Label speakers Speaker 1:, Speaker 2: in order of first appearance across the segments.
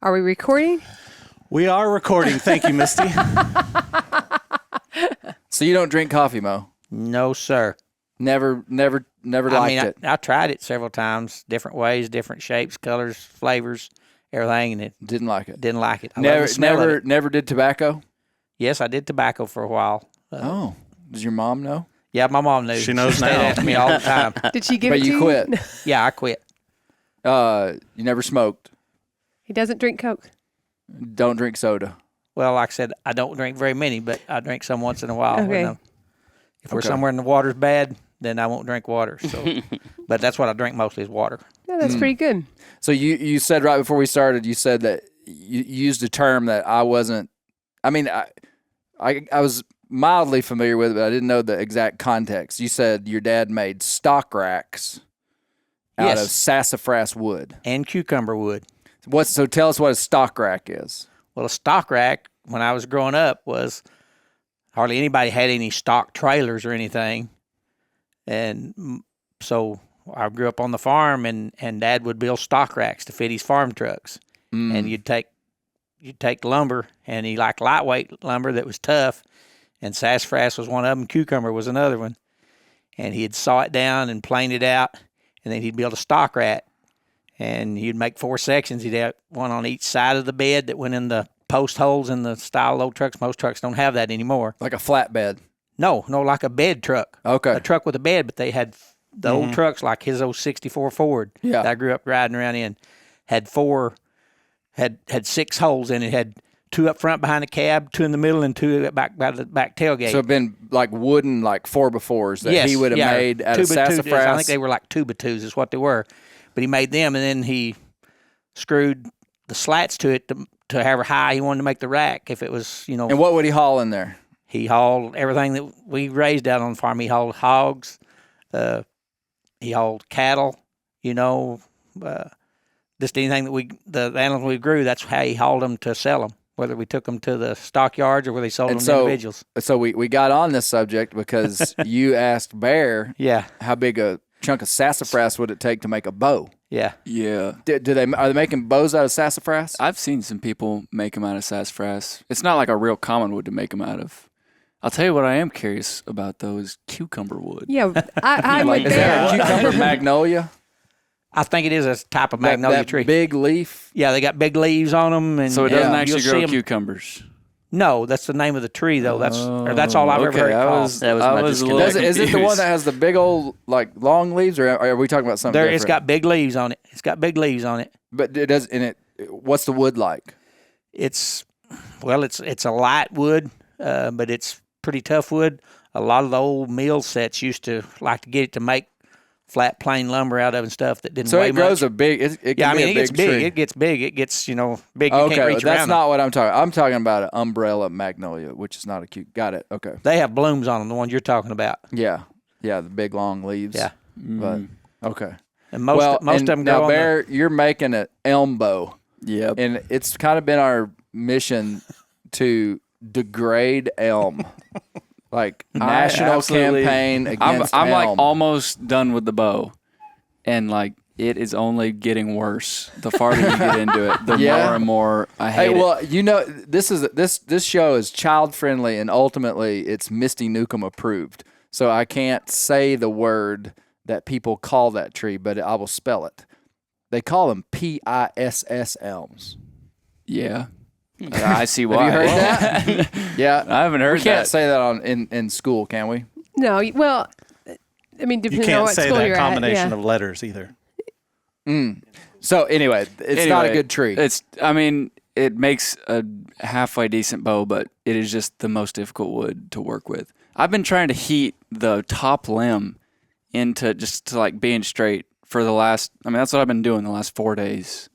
Speaker 1: Are we recording?
Speaker 2: We are recording. Thank you, Misty.
Speaker 3: So you don't drink coffee, Mo?
Speaker 4: No, sir.
Speaker 3: Never liked it.
Speaker 4: I tried it several times, different ways, different shapes, colors, flavors, everything, and it
Speaker 3: Didn't like it.
Speaker 4: didn't like it. I love the smell of it.
Speaker 3: Never did tobacco?
Speaker 4: Yes, I did tobacco for a while.
Speaker 3: Oh. Does your mom know?
Speaker 4: Yeah, my mom knew.
Speaker 2: She knows
Speaker 4: stayed
Speaker 2: now.
Speaker 4: after me all the time.
Speaker 1: Did she give
Speaker 3: But
Speaker 1: it to you?
Speaker 3: you quit.
Speaker 4: Yeah, I quit.
Speaker 3: You never smoked.
Speaker 1: He doesn't drink Coke.
Speaker 3: Don't drink soda.
Speaker 4: Well, like I said, I don't drink very many, but I drink some once in a while.
Speaker 1: Okay.
Speaker 4: If we're somewhere and the water's bad, then I won't drink water. So, but that's what I drink mostly is water.
Speaker 1: Yeah, that's pretty good.
Speaker 3: So you said right before we started, you said that you used a term that I wasn't. I mean, I was mildly familiar with it, but I didn't know the exact context. You said your dad made stock racks out of sassafras wood
Speaker 4: And cucumber wood.
Speaker 3: So tell us what a stock rack is.
Speaker 4: Well, a stock rack, when I was growing up, was hardly anybody had any stock trailers or anything. And so I grew up on the farm, and Dad would build stock racks to fit his farm trucks. And you'd take lumber, and he liked lightweight lumber that was tough, and sassafras was one of them, cucumber was another one. And he'd saw it down and plane it out, and then he'd build a stock rack. And he'd make 4 sections. He'd have one on each side of the bed that went in the post holes in the style of old trucks. Most trucks don't have that anymore.
Speaker 3: Like a flatbed.
Speaker 4: No, like a bed truck.
Speaker 3: Okay.
Speaker 4: A truck with a bed, but they had the old trucks like his old 64 Ford that I grew up riding around in. Had 6 holes in it. Had 2 up front behind the cab, 2 in the middle, and 2 back by the back tailgate.
Speaker 3: So it'd been like wooden, like 4x4s that he would have made out of
Speaker 4: 2x2s.
Speaker 3: sassafras.
Speaker 4: I think they were like 2x2s is what they were. But he made them, and then he screwed the slats to it to however high he wanted to make the rack. If it was,
Speaker 3: And what would he haul in there?
Speaker 4: He hauled everything that we raised out on the farm. He hauled hogs, he hauled cattle, just anything that the animals we grew. That's how he hauled them to sell them, whether we took them to the stockyards or whether he sold them to individuals.
Speaker 3: So we got on this subject because you asked Bear, how big a chunk of sassafras would it take to make a bow?
Speaker 4: Yeah.
Speaker 5: Yeah.
Speaker 3: Are they making bows out of sassafras?
Speaker 5: I've seen some people make them out of sassafras. It's not like a real common wood to make them out of. I'll tell you what I am curious about, though, is cucumber wood.
Speaker 1: Yeah, I'm with
Speaker 3: Is that a
Speaker 1: Bear.
Speaker 3: cucumber magnolia?
Speaker 4: I think it is a type of magnolia
Speaker 3: that
Speaker 4: tree.
Speaker 3: Big leaf?
Speaker 4: Yeah, they got big leaves on them. And,
Speaker 5: So it doesn't
Speaker 4: you'll
Speaker 5: actually
Speaker 4: see
Speaker 5: grow
Speaker 4: 'em-
Speaker 5: Cucumbers.
Speaker 4: No, that's the name of the tree, though. That's all I've ever heard it called.
Speaker 5: That was my disconnect.
Speaker 3: Is it the one that has the big old long leaves, or are we talking about something different?
Speaker 4: It's got big leaves on it.
Speaker 3: But it does. What's the wood like?
Speaker 4: It's a light wood, but it's pretty tough wood. A lot of the old mill sets used to like to get it to make flat plain lumber out of and stuff that didn't
Speaker 3: So
Speaker 4: weigh
Speaker 3: it grows
Speaker 4: much.
Speaker 3: a big. It can be
Speaker 4: it
Speaker 3: a
Speaker 4: gets
Speaker 3: big
Speaker 4: big.
Speaker 3: tree.
Speaker 4: It gets big. It gets big. You can't
Speaker 3: Okay,
Speaker 4: reach
Speaker 3: that's
Speaker 4: around
Speaker 3: not
Speaker 4: it.
Speaker 3: what I'm talking. I'm talking about an umbrella magnolia, which is not a cute. Got it. Okay.
Speaker 4: They have blooms on them. The ones you're talking about.
Speaker 3: Yeah, the big long leaves.
Speaker 4: Yeah.
Speaker 3: But okay.
Speaker 4: And most of them
Speaker 3: now,
Speaker 4: grow on
Speaker 3: Bear, you're making an elm bow.
Speaker 5: Yep.
Speaker 3: And it's kind of been our mission to degrade elm. Like national campaign against
Speaker 5: I'm like
Speaker 3: elm.
Speaker 5: almost done with the bow, and like it is only getting worse. The farther you get into it, the more and more I hate it.
Speaker 3: This show is child friendly, and ultimately it's Misty Newcomb approved. So I can't say the word that people call that tree, but I will spell it. They call them PISS elms.
Speaker 5: Yeah. I see why.
Speaker 3: Have you heard that? Yeah,
Speaker 5: I haven't heard
Speaker 3: we can't
Speaker 5: that.
Speaker 3: say that in school, can we?
Speaker 1: No, well, I mean,
Speaker 2: You
Speaker 1: depending on
Speaker 2: can't
Speaker 1: what
Speaker 2: say
Speaker 1: school
Speaker 2: that
Speaker 1: you're
Speaker 2: combination
Speaker 1: at.
Speaker 2: of letters either.
Speaker 3: So anyway, it's not a good tree.
Speaker 5: It makes a halfway decent bow, but it is just the most difficult wood to work with. I've been trying to heat the top limb into like being straight for the last. That's what I've been doing the last 4 days.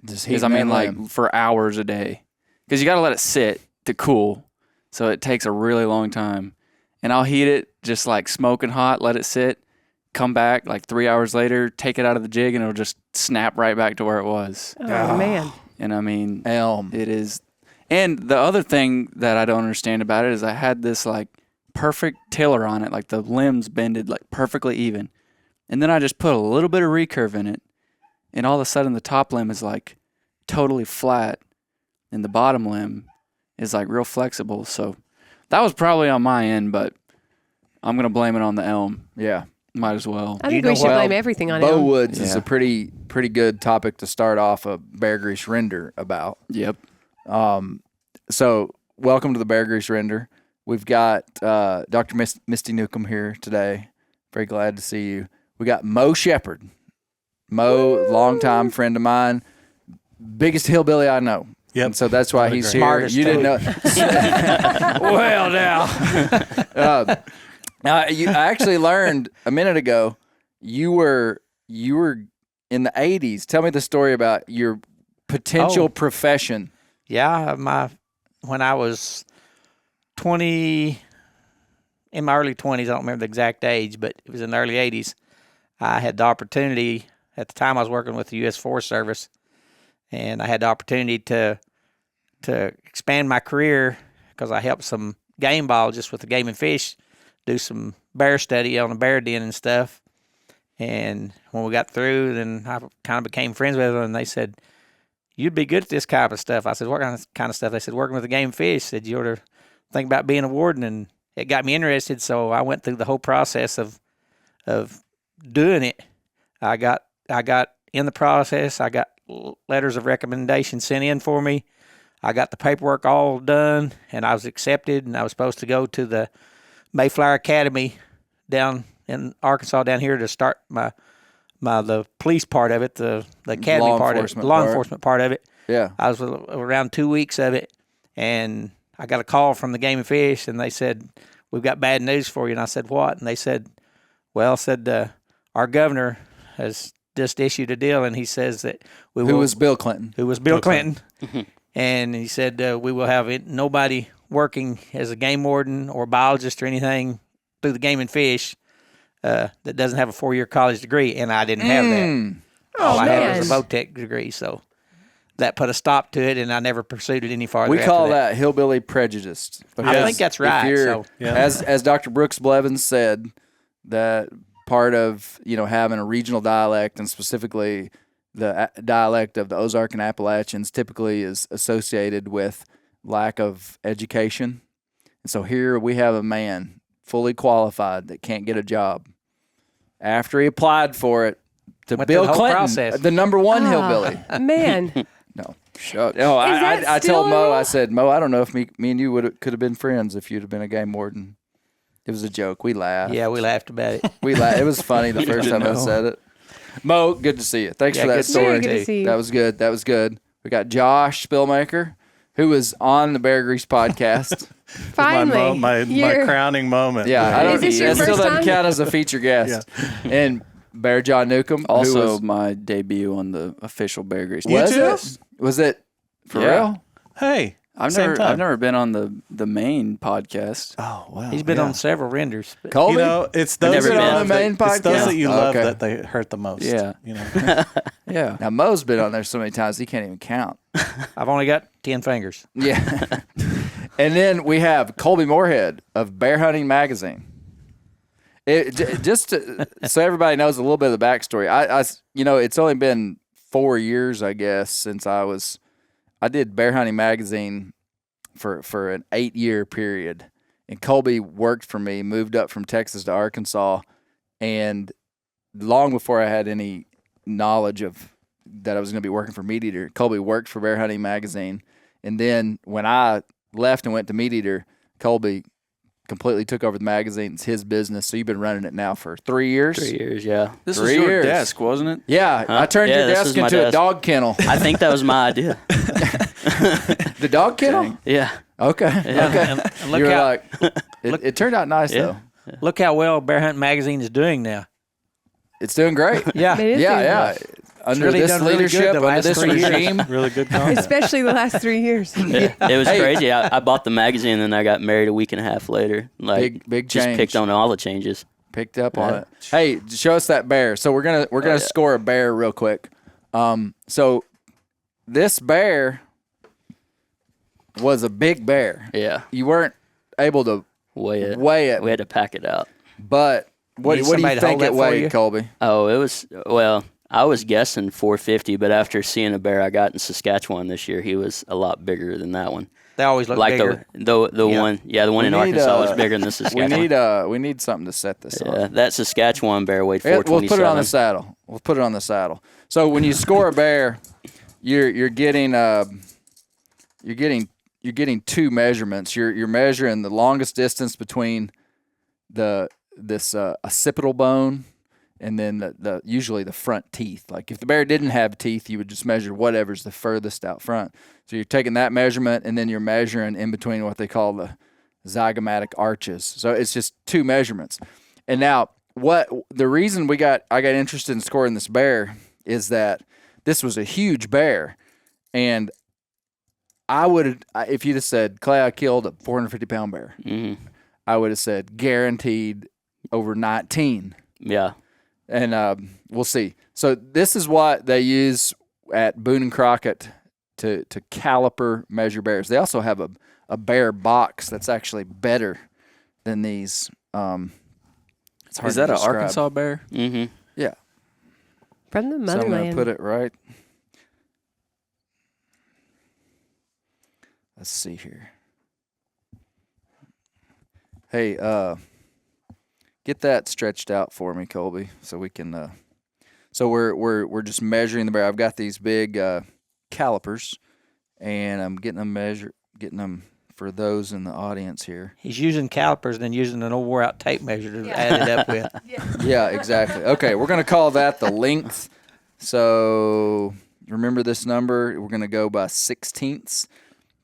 Speaker 3: Just
Speaker 5: Because
Speaker 3: heating that limb.
Speaker 5: for hours a day. Because you got to let it sit to cool, so it takes a really long time. And I'll heat it just like smoking hot, let it sit, come back like 3 hours later, take it out of the jig, and it'll just snap right back to where it was.
Speaker 1: Oh, man.
Speaker 5: And
Speaker 3: elm.
Speaker 5: it is. And the other thing that I don't understand about it is I had this like perfect tiller on it, like the limbs bended like perfectly even. And then I just put a little bit of recurve in it, and all of a sudden the top limb is like totally flat, and the bottom limb is like real flexible. So that was probably on my end, but I'm gonna blame it on the elm.
Speaker 3: Yeah.
Speaker 5: Might as well.
Speaker 1: I think we should blame everything on
Speaker 3: bow
Speaker 1: him.
Speaker 3: woods is
Speaker 5: Yeah.
Speaker 3: a pretty good topic to start off a bear grease render about.
Speaker 5: Yep.
Speaker 3: So welcome to the bear grease render. We've got Dr. Misty Newcomb here today. Very glad to see you. We got Moe Shepherd. Moe, longtime friend of mine, biggest hillbilly I know.
Speaker 2: Yep.
Speaker 3: And so that's why
Speaker 2: What a
Speaker 3: he's
Speaker 2: great-
Speaker 3: here.
Speaker 4: Smartest
Speaker 3: You didn't know.
Speaker 4: too.
Speaker 3: Well, now. Now, I actually learned a minute ago you were in the 80s. Tell me the story about your potential
Speaker 4: Oh.
Speaker 3: profession.
Speaker 4: Yeah, when I was 20, in my early 20s, I don't remember the exact age, but it was in the early 80s. I had the opportunity, at the time I was working with the U.S. Forest Service, and I had the opportunity to expand my career because I helped some game biologists with the game and fish do some bear study on a bear den and stuff. And when we got through, then I kind of became friends with them, and they said, "You'd be good at this kind of stuff." I said, "What kind of stuff?" They said, "Working with the game and fish." Said, "You ought to think about being a warden," and it got me interested. So I went through the whole process of doing it. I got in the process. I got letters of recommendation sent in for me. I got the paperwork all done, and I was accepted. And I was supposed to go to the Mayflower Academy down in Arkansas down here to start the police part of it, the academy
Speaker 3: Law
Speaker 4: part of it,
Speaker 3: enforcement
Speaker 4: the law
Speaker 3: part.
Speaker 4: enforcement part of it.
Speaker 3: Yeah.
Speaker 4: I was around 2 weeks of it, and I got a call from the Game and Fish, and they said, "We've got bad news for you." And I said, "What?" And they said, "Our governor has just issued a deal, and he says that we will."
Speaker 3: Who was Bill Clinton?
Speaker 4: Who was Bill Clinton. And he said, "We will have nobody working as a game warden or biologist or anything through the Game and Fish that doesn't have a 4-year college degree." And I didn't have that. All I had was a VOTEC degree, so that put a stop to it, and I never pursued it any farther.
Speaker 3: We
Speaker 4: after
Speaker 3: call that hillbilly prejudice.
Speaker 4: I think that's right. So
Speaker 3: As Dr. Brooks Blevins said, that part of having a regional dialect, and specifically the dialect of the Ozark and Appalachians, typically is associated with lack of education. And so here we have a man fully qualified that can't get a job after he applied for it to
Speaker 4: Went
Speaker 3: Bill
Speaker 4: through the whole
Speaker 3: Clinton,
Speaker 4: process.
Speaker 3: the number one hillbilly.
Speaker 1: Man,
Speaker 3: No, shut.
Speaker 1: Is that
Speaker 3: I
Speaker 1: still
Speaker 3: told
Speaker 1: a
Speaker 3: Mo.
Speaker 1: rule?
Speaker 3: I said, Mo, I don't know if me and you could have been friends if you'd have been a game warden. It was a joke. We laughed.
Speaker 4: yeah, we laughed about it.
Speaker 3: We laughed. It was funny the first time I said it. Mo, good to see you. Thanks
Speaker 4: Yeah,
Speaker 3: for that
Speaker 4: good to see
Speaker 3: story.
Speaker 1: very good to see you.
Speaker 3: That was good. That was good. We got Josh Spielmaker, who was on the Bear Grease podcast.
Speaker 1: finally,
Speaker 2: my
Speaker 1: you're-
Speaker 2: crowning moment.
Speaker 3: Yeah, I
Speaker 1: Is
Speaker 3: don't,
Speaker 1: this your
Speaker 3: that still
Speaker 1: first
Speaker 3: doesn't
Speaker 1: time?
Speaker 3: count as a feature guest. And Bear John Newcomb, who
Speaker 5: Also,
Speaker 3: was,
Speaker 5: my debut on the official Bear Grease.
Speaker 2: You
Speaker 3: was
Speaker 2: too?
Speaker 3: it? Was it for
Speaker 5: Yeah.
Speaker 3: real?
Speaker 2: Hey,
Speaker 5: I've
Speaker 2: same
Speaker 5: never
Speaker 2: time.
Speaker 5: I've never been on the main podcast.
Speaker 2: Oh wow.
Speaker 4: He's been
Speaker 2: yeah.
Speaker 4: on several renders. But
Speaker 3: Kolby?
Speaker 2: You know, it's those
Speaker 5: never
Speaker 2: that
Speaker 5: been
Speaker 2: you
Speaker 5: on
Speaker 2: love
Speaker 3: the main
Speaker 2: that, it's those
Speaker 3: podcast?
Speaker 2: that you love
Speaker 3: Okay.
Speaker 2: that they hurt the most.
Speaker 5: Yeah.
Speaker 2: You know.
Speaker 5: Yeah.
Speaker 3: Now Mo's been on there so many times he can't even count.
Speaker 4: I've only got 10 fingers.
Speaker 3: Yeah. And then we have Kolby Morehead of Bear Hunting Magazine. Just so everybody knows a little bit of the backstory. It's only been 4 years, I guess, since I did Bear Hunting Magazine for an 8-year period. And Kolby worked for me, moved up from Texas to Arkansas, and long before I had any knowledge of that I was going to be working for MeatEater, Kolby worked for Bear Hunting Magazine. And then when I left and went to MeatEater, Kolby completely took over the magazine. It's his business. So you've been running it now for 3 years?
Speaker 6: 3 years, yeah.
Speaker 5: This
Speaker 3: 3
Speaker 5: was your
Speaker 3: years.
Speaker 5: desk, wasn't it?
Speaker 3: Yeah, I turned
Speaker 6: Yeah,
Speaker 3: your
Speaker 6: this
Speaker 3: desk
Speaker 6: was my
Speaker 3: into a
Speaker 6: desk.
Speaker 3: dog kennel.
Speaker 6: I think that was my idea.
Speaker 3: The dog kennel?
Speaker 6: Yeah.
Speaker 3: Okay. Okay.
Speaker 4: And look
Speaker 3: You were
Speaker 4: how
Speaker 3: like, it turned out nice,
Speaker 6: Yeah.
Speaker 3: though.
Speaker 4: look how well Bear Hunting Magazine is doing now.
Speaker 3: It's doing great.
Speaker 4: Yeah.
Speaker 1: It is
Speaker 3: Yeah,
Speaker 1: doing
Speaker 3: yeah.
Speaker 1: good.
Speaker 3: Under
Speaker 4: really
Speaker 3: this
Speaker 4: done really good
Speaker 3: leadership,
Speaker 4: the
Speaker 3: under
Speaker 4: last
Speaker 3: this
Speaker 4: 3 years.
Speaker 3: regime.
Speaker 2: Really good content.
Speaker 1: Especially the last 3 years.
Speaker 6: It was
Speaker 3: Hey.
Speaker 6: crazy. I bought the magazine and then I got married a week and a half later. Like
Speaker 3: Big
Speaker 6: just
Speaker 3: change.
Speaker 6: picked on all the changes.
Speaker 3: Picked up on it. Hey, show us that bear. So we're gonna score a bear real quick. So this bear was a big bear.
Speaker 6: Yeah.
Speaker 3: You weren't able to
Speaker 6: Weigh it.
Speaker 3: weigh it,
Speaker 6: We had to pack it out.
Speaker 3: but what
Speaker 4: Need
Speaker 3: do you
Speaker 4: somebody to
Speaker 3: think
Speaker 4: hold
Speaker 3: it
Speaker 4: that for
Speaker 3: weighed,
Speaker 4: you?
Speaker 3: Kolby?
Speaker 6: Oh, it was, well, I was guessing 450, but after seeing a bear I got in Saskatchewan this year, he was a lot bigger than that one.
Speaker 4: They always look
Speaker 6: Like
Speaker 4: bigger.
Speaker 6: the one in Arkansas was bigger than the
Speaker 3: We
Speaker 6: Saskatchewan.
Speaker 3: we need something to set this
Speaker 6: Yeah,
Speaker 3: off.
Speaker 6: that Saskatchewan bear weighed
Speaker 3: We'll
Speaker 6: 427.
Speaker 3: put it on the saddle. We'll put it on the saddle. So when you score a bear, you're getting two measurements. You're measuring the longest distance between this occipital bone and then the usually the front teeth. Like if the bear didn't have teeth, you would just measure whatever's the furthest out front. So you're taking that measurement and then you're measuring in between what they call the zygomatic arches. So it's just two measurements. And now the reason I got interested in scoring this bear is that this was a huge bear, and if you'd have said, Clay, I killed a 450-pound bear, I would have said guaranteed over 19.
Speaker 6: Yeah.
Speaker 3: And we'll see. So this is what they use at Boone and Crockett to caliper measure bears. They also have a bear box that's actually better than these. It's hard
Speaker 5: Is that
Speaker 3: to
Speaker 5: an
Speaker 3: describe.
Speaker 5: Arkansas bear?
Speaker 6: Mm-hmm.
Speaker 3: Yeah.
Speaker 1: From the
Speaker 3: So I'm going
Speaker 1: motherland.
Speaker 3: to put it right. Let's see here. Hey, get that stretched out for me, Kolby, so we can. So we're just measuring the bear. I've got these big calipers, and I'm getting them for those in the audience here.
Speaker 4: He's using calipers and then using an old wore-out tape measure to add it up with.
Speaker 3: Yeah, exactly. Okay, we're going to call that the length. So remember this number. We're going to go by sixteenths.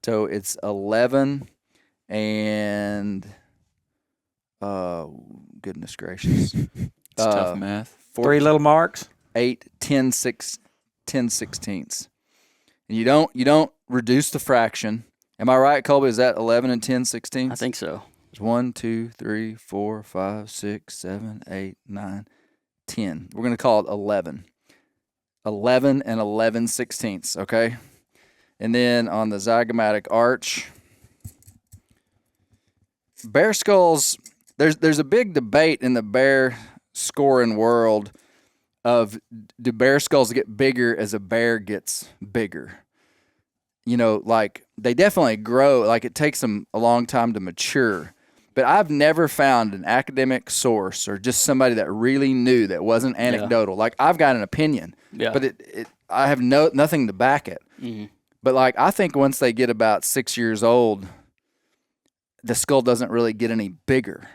Speaker 3: So it's 11 and, goodness gracious.
Speaker 5: It's tough math.
Speaker 4: 3 little marks.
Speaker 3: 8, 10 sixteenths. And you don't reduce the fraction. Am I right, Kolby? Is that 11 and 10 sixteenths?
Speaker 6: I think so.
Speaker 3: It's 1, 2, 3, 4, 5, 6, 7, 8, 9, 10. We're going to call it 11. 11 and 11 sixteenths, okay? And then on the zygomatic arch, bear skulls, there's a big debate in the bear scoring world of, do bear skulls get bigger as a bear gets bigger? You know, like they definitely grow, like it takes them a long time to mature. But I've never found an academic source or just somebody that really knew that wasn't anecdotal. Like I've got an opinion, but I have nothing to back it.
Speaker 6: Mm-hmm.
Speaker 3: But like I think once they get about 6 years old, the skull doesn't really get any bigger.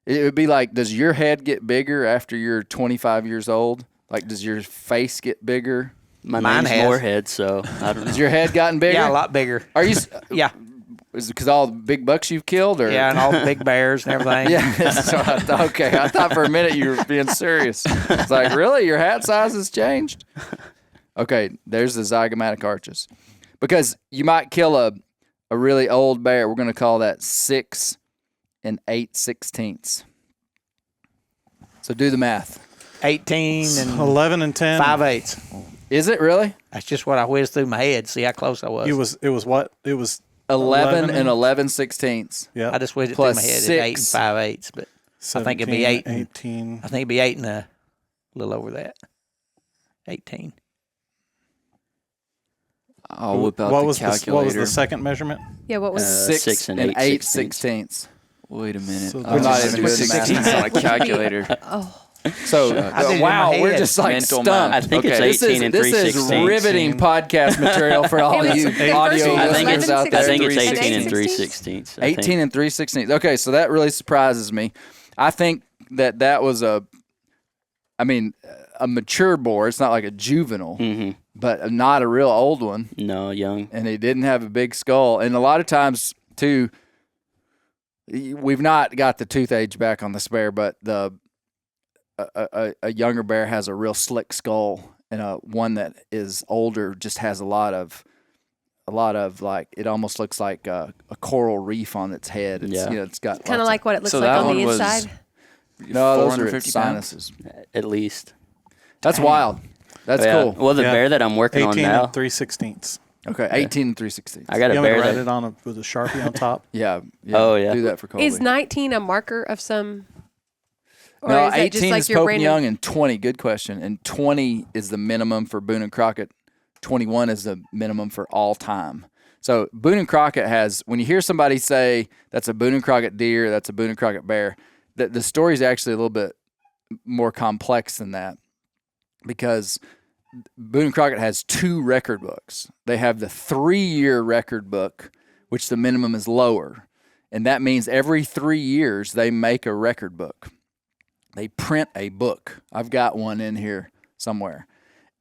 Speaker 3: It would be like, does your head get bigger after you're 25 years old? Like, does your face get bigger?
Speaker 6: Mine
Speaker 4: Mine
Speaker 6: name's
Speaker 4: has.
Speaker 6: Morehead, so I don't know.
Speaker 3: Has your head gotten bigger?
Speaker 4: Yeah, a lot bigger.
Speaker 3: Are you?
Speaker 4: Yeah.
Speaker 3: Is it because all the big bucks you've killed, or
Speaker 4: Yeah, and all the big bears and everything.
Speaker 3: yeah? So I thought, okay, I thought for a minute you were being serious. It's like, really, your hat size has changed? Okay, there's the zygomatic arches, because you might kill a really old bear. We're going to call that 6 and 8 sixteenths. So do the math.
Speaker 4: 18 and
Speaker 2: 11 and 10.
Speaker 4: 5/8.
Speaker 3: Is it really?
Speaker 4: That's just what I whizzed through my head. See how close I was.
Speaker 2: It was what? It was
Speaker 3: 11 and 11 sixteenths.
Speaker 2: Yeah.
Speaker 4: I just whizzed it
Speaker 3: Plus
Speaker 4: through my head
Speaker 3: 6.
Speaker 4: at 8 and 5/8. But I think it'd be 8 and
Speaker 2: 18.
Speaker 4: I think it'd be 8 and a little over that. 18.
Speaker 5: I'll whip out
Speaker 2: what
Speaker 5: the
Speaker 2: was
Speaker 5: calculator.
Speaker 2: what was the second measurement?
Speaker 1: Yeah, what was
Speaker 3: 6 and 8 sixteenths.
Speaker 5: Wait a minute.
Speaker 2: So
Speaker 5: I'm
Speaker 3: not
Speaker 5: just
Speaker 3: even
Speaker 5: doing
Speaker 3: doing the math.
Speaker 5: 16 on a calculator.
Speaker 1: Oh,
Speaker 3: So
Speaker 4: I did it in
Speaker 3: wow,
Speaker 4: my
Speaker 3: we're
Speaker 4: head.
Speaker 3: just like
Speaker 5: Mental
Speaker 3: stumped.
Speaker 5: math.
Speaker 6: I think it's 18 and 3
Speaker 3: This is
Speaker 6: sixteenths.
Speaker 3: riveting podcast material for all
Speaker 1: It was-
Speaker 3: you
Speaker 1: the
Speaker 3: audio
Speaker 1: first one was
Speaker 3: listeners
Speaker 1: 11
Speaker 3: out there.
Speaker 6: I think it's
Speaker 1: 16.
Speaker 6: 18 and 3
Speaker 1: 16.
Speaker 6: sixteenths. I
Speaker 3: 18
Speaker 6: think.
Speaker 3: and 3 sixteenths. Okay, so that really surprises me. I think that was a mature boar. It's not like a juvenile,
Speaker 6: Mhm.
Speaker 3: but not a real old one.
Speaker 6: No, young.
Speaker 3: And he didn't have a big skull. And a lot of times, too, we've not got the tooth age back on this bear, but a younger bear has a real slick skull, and one that is older just has a lot of like, it almost looks like a coral reef on its head. It's,
Speaker 6: Yeah.
Speaker 3: it's got
Speaker 1: kind of
Speaker 3: lots
Speaker 1: like what it looks
Speaker 5: So
Speaker 1: like
Speaker 5: that
Speaker 1: on the
Speaker 5: one was-
Speaker 1: inside.
Speaker 3: no, those are
Speaker 5: 450 pounds?
Speaker 3: sinuses.
Speaker 6: At least.
Speaker 3: That's wild. That's
Speaker 6: Yeah.
Speaker 3: cool.
Speaker 6: Well, the
Speaker 2: Yeah.
Speaker 6: bear that I'm working
Speaker 2: 18
Speaker 6: on now,
Speaker 2: and 3/16.
Speaker 3: Okay, 18 and 3/16.
Speaker 6: I got a
Speaker 2: You want me
Speaker 6: bear
Speaker 2: to write
Speaker 6: that
Speaker 2: it on with a Sharpie on top?
Speaker 3: Yeah.
Speaker 6: Oh, yeah.
Speaker 3: Do that for Kolby.
Speaker 1: Is 19 a marker of some? Or
Speaker 3: No,
Speaker 1: is that
Speaker 3: 18
Speaker 1: just like
Speaker 3: is
Speaker 1: your
Speaker 3: Pope and
Speaker 1: random?
Speaker 3: Young, and 20. Good question. And 20 is the minimum for Boone and Crockett. 21 is the minimum for all time. So Boone and Crockett has, when you hear somebody say that's a Boone and Crockett deer, that's a Boone and Crockett bear, the story is actually a little bit more complex than that, because Boone and Crockett has 2 record books. They have the 3-year record book, which the minimum is lower. And that means every 3 years they make a record book. They print a book. I've got one in here somewhere.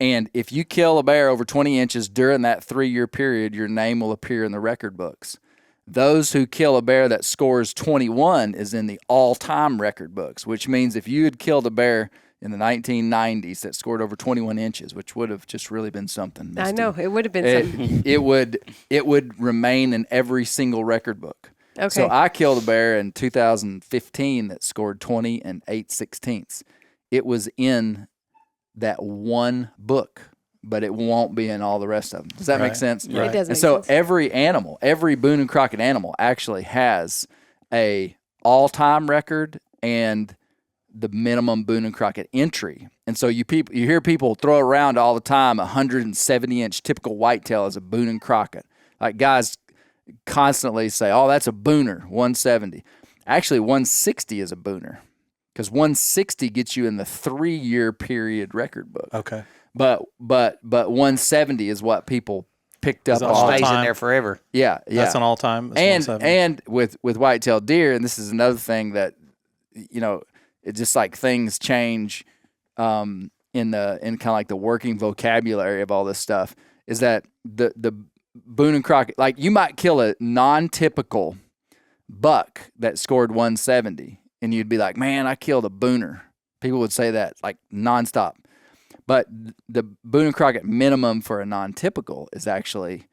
Speaker 3: And if you kill a bear over 20 inches during that 3-year period, your name will appear in the record books. Those who kill a bear that scores 21 is in the all-time record books, which means if you had killed a bear in the 1990s that scored over 21 inches, which would have just really been something.
Speaker 1: I
Speaker 3: Misty,
Speaker 1: know it would have been something.
Speaker 3: it would remain in every single record book.
Speaker 1: Okay.
Speaker 3: So I killed a bear in 2015 that scored 20 and 8/16. It was in that one book, but it won't be in all the rest of them. Does that make sense?
Speaker 1: It does
Speaker 3: And
Speaker 1: make
Speaker 3: so
Speaker 1: sense.
Speaker 3: every animal, every Boone and Crockett animal actually has a all-time record and the minimum Boone and Crockett entry. And so you hear people throw around all the time 170-inch typical whitetail as a Boone and Crockett. Like guys constantly say, "Oh, that's a Booner, 170." Actually, 160 is a Booner, because 160 gets you in the 3-year period record book.
Speaker 2: Okay.
Speaker 3: But 170 is what people picked up
Speaker 2: it
Speaker 3: on.
Speaker 2: all
Speaker 4: Stays in
Speaker 2: time?
Speaker 4: there forever.
Speaker 3: Yeah.
Speaker 2: That's an all-time.
Speaker 3: And with whitetail deer, and this is another thing that, it's just like things change in kind of like the working vocabulary of all this stuff, is that the Boone and Crockett, like you might kill a non-typical buck that scored 170 and you'd be like, "Man, I killed a Booner." People would say that like nonstop. But the Boone and Crockett minimum for a non-typical is actually,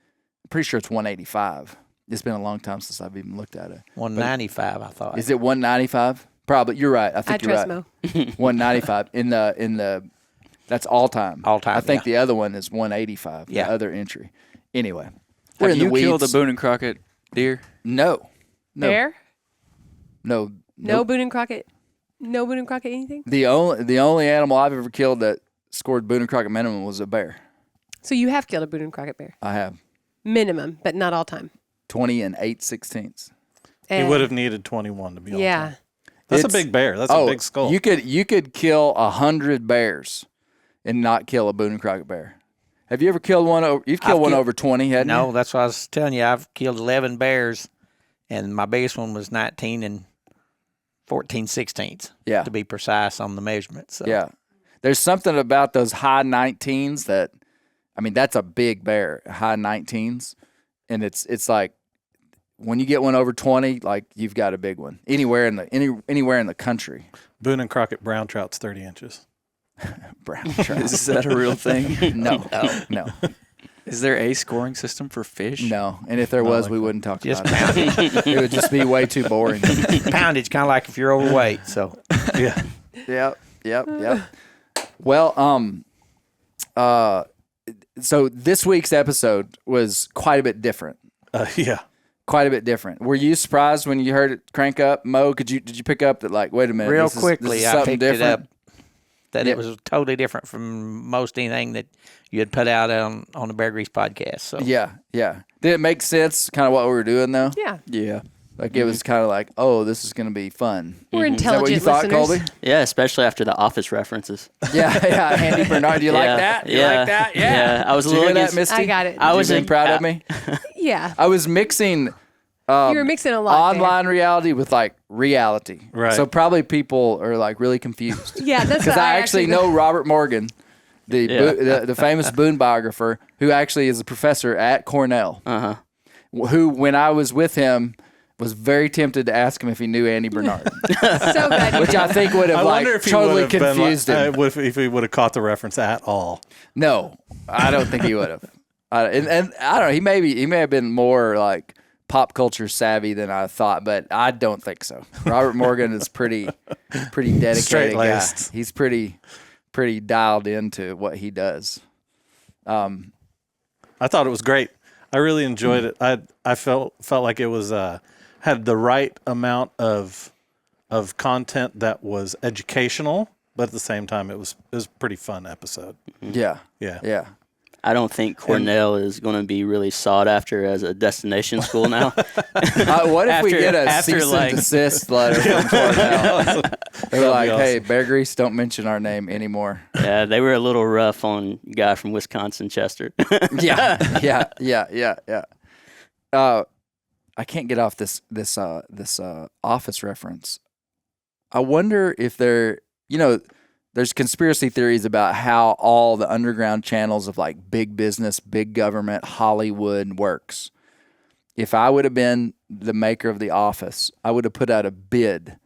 Speaker 3: I'm pretty sure it's 185. It's been a long time since I've even looked at it.
Speaker 4: 195, I thought.
Speaker 3: Is it 195? Probably. You're right. I think you're
Speaker 1: trust
Speaker 3: right.
Speaker 1: Moe.
Speaker 3: 195 in the that's all time.
Speaker 4: All time,
Speaker 3: I think
Speaker 4: yeah.
Speaker 3: the other one is 185.
Speaker 4: Yeah.
Speaker 3: The other entry. Anyway, we're
Speaker 5: Have
Speaker 3: in the
Speaker 5: you
Speaker 3: weeds.
Speaker 5: killed a Boone and Crockett deer?
Speaker 3: No.
Speaker 1: Bear?
Speaker 3: No.
Speaker 1: No
Speaker 3: Nope.
Speaker 1: Boone and Crockett? No Boone and Crockett anything?
Speaker 3: The only animal I've ever killed that scored Boone and Crockett minimum was a bear.
Speaker 1: So you have killed a Boone and Crockett bear.
Speaker 3: I have
Speaker 1: Minimum, but not all time.
Speaker 3: 20 and 8/16.
Speaker 2: He would have needed 21 to be all
Speaker 1: Yeah.
Speaker 2: time. That's a
Speaker 3: It's-
Speaker 2: big bear. That's a big skull.
Speaker 3: You could kill 100 bears and not kill a Boone and Crockett bear. Have you ever killed one over? You've killed one over 20, hadn't you?
Speaker 4: No, that's what I was telling you. I've killed 11 bears, and my biggest one was 19 and 14/16.
Speaker 3: Yeah.
Speaker 4: To be precise on the measurement. So.
Speaker 3: Yeah. There's something about those high 19s that, I mean, that's a big bear, high 19s. And it's like when you get one over 20, like you've got a big one anywhere in the country.
Speaker 2: Boone and Crockett brown trout's 30 inches.
Speaker 3: Brown trout.
Speaker 5: Is that a real thing?
Speaker 3: No.
Speaker 5: Is there a scoring system for fish?
Speaker 3: No. And if there was, we wouldn't talk
Speaker 4: Just
Speaker 3: about it. It would just be way too boring.
Speaker 4: Poundage, kind of like if you're overweight. So.
Speaker 2: Yeah.
Speaker 3: Yep. Well, so this week's episode was quite a bit different.
Speaker 2: Yeah.
Speaker 3: Quite a bit different. Were you surprised when you heard it crank up, Moe? Did you pick up that, like, wait a minute,
Speaker 4: Real
Speaker 3: this is
Speaker 4: quickly, I
Speaker 3: something
Speaker 4: picked
Speaker 3: different?
Speaker 4: it up that
Speaker 3: Yeah.
Speaker 4: it was totally different from most anything that you had put out on the Bear Grease podcast. So
Speaker 3: Yeah. Did it make sense, kind of what we were doing, though?
Speaker 1: Yeah.
Speaker 5: Yeah.
Speaker 3: Like, it was kind of like, oh, this is going to be fun.
Speaker 1: We're
Speaker 3: Is that what you
Speaker 1: intelligent
Speaker 3: thought,
Speaker 1: listeners.
Speaker 3: Kolby?
Speaker 6: Yeah, especially after the Office references.
Speaker 3: Yeah. Andy Bernard, do you like that? You like that? Yeah.
Speaker 6: I was a
Speaker 3: Did you
Speaker 6: little
Speaker 3: hear that,
Speaker 6: against-
Speaker 3: Misty?
Speaker 1: I got it.
Speaker 6: I
Speaker 3: Did
Speaker 6: was
Speaker 3: you been proud of me?
Speaker 1: Yeah.
Speaker 3: I was mixing
Speaker 1: You were mixing a lot there.
Speaker 3: online reality with like reality.
Speaker 2: Right.
Speaker 3: So probably people are like really confused.
Speaker 1: Yeah, that's
Speaker 3: Because
Speaker 1: what
Speaker 3: I actually know Robert Morgan, the famous Boone biographer, who actually is a professor at Cornell. Who, when I was with him, was very tempted to ask him if he knew Andy Bernard,
Speaker 1: So glad you
Speaker 3: which I think would have
Speaker 2: I
Speaker 3: like
Speaker 2: wonder if he
Speaker 3: totally
Speaker 2: would have been
Speaker 3: confused him.
Speaker 2: if he would have caught the reference at all.
Speaker 3: No, I don't think he would have. And I don't know. He may have been more like pop culture savvy than I thought, but I don't think so. Robert Morgan is pretty dedicated guy.
Speaker 2: Straight-laced.
Speaker 3: He's pretty dialed into what he does.
Speaker 2: I thought it was great. I really enjoyed it. I felt like it was had the right amount of of content that was educational, but at the same time, it was a pretty fun episode.
Speaker 3: Yeah.
Speaker 2: Yeah.
Speaker 3: Yeah.
Speaker 6: I don't think Cornell is going to be really sought after as a destination school now.
Speaker 3: What if we get a cease and desist letter from Cornell? They're like, hey, beargrease, don't mention our name anymore.
Speaker 6: Yeah, they were a little rough on a guy from Wisconsin, Chester.
Speaker 3: Yeah. I can't get off this Office reference. I wonder if there's conspiracy theories about how all the underground channels of like big business, big government, Hollywood works. If I would have been the maker of The Office, I would have put out a bid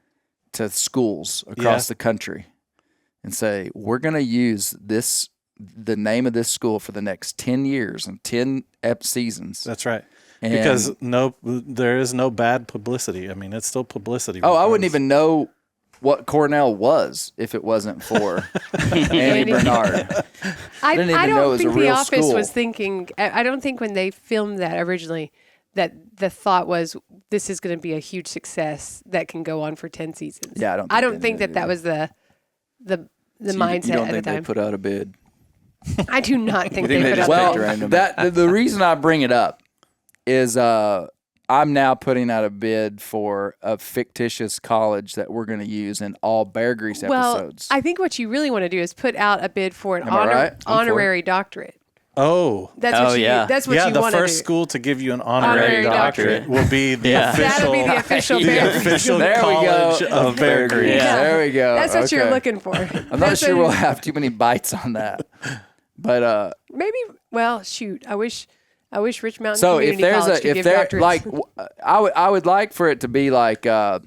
Speaker 3: to schools across the country and say, we're going to use the name of this school for the next 10 years and 10 seasons.
Speaker 2: That's right. Because there is no bad publicity. I mean, it's still publicity.
Speaker 3: I wouldn't even know what Cornell was if it wasn't for Andy Bernard.
Speaker 1: I
Speaker 3: didn't even know it
Speaker 1: don't
Speaker 3: was
Speaker 1: think
Speaker 3: a real
Speaker 1: The Office
Speaker 3: school.
Speaker 1: was thinking. I don't think when they filmed that originally that the thought was this is going to be a huge success that can go on for 10 seasons.
Speaker 3: Yeah,
Speaker 1: I don't think that was the mindset
Speaker 5: You don't
Speaker 1: at
Speaker 5: think
Speaker 1: the
Speaker 5: they
Speaker 1: time.
Speaker 5: put out a bid?
Speaker 1: I do not think
Speaker 5: think
Speaker 1: they
Speaker 5: they
Speaker 1: put
Speaker 5: just
Speaker 1: out
Speaker 5: picked
Speaker 1: the
Speaker 5: random?
Speaker 3: The reason I bring it up is I'm now putting out a bid for a fictitious college that we're going to use in all beargrease episodes.
Speaker 1: I think what you really want to do is put out a bid for an
Speaker 3: Am I right? I'm for
Speaker 1: honorary doctorate.
Speaker 2: Oh.
Speaker 1: That's what you
Speaker 6: yeah.
Speaker 1: want
Speaker 2: the
Speaker 1: to do.
Speaker 2: first school to give you an honorary doctorate will be the
Speaker 1: That'll be the official Bear Grease.
Speaker 2: official
Speaker 3: There we
Speaker 2: college
Speaker 3: go.
Speaker 2: of Bear Grease.
Speaker 1: Yeah.
Speaker 3: There we go.
Speaker 1: That's what you're
Speaker 3: Okay.
Speaker 1: looking for.
Speaker 3: I'm not sure we'll have too many bites on that. But
Speaker 1: Maybe. Well, shoot. I wish Rich Mountain
Speaker 3: so if
Speaker 1: Community
Speaker 3: there's
Speaker 1: College could
Speaker 3: if
Speaker 1: give
Speaker 3: there
Speaker 1: doctorates.
Speaker 3: like I would like for it to be like I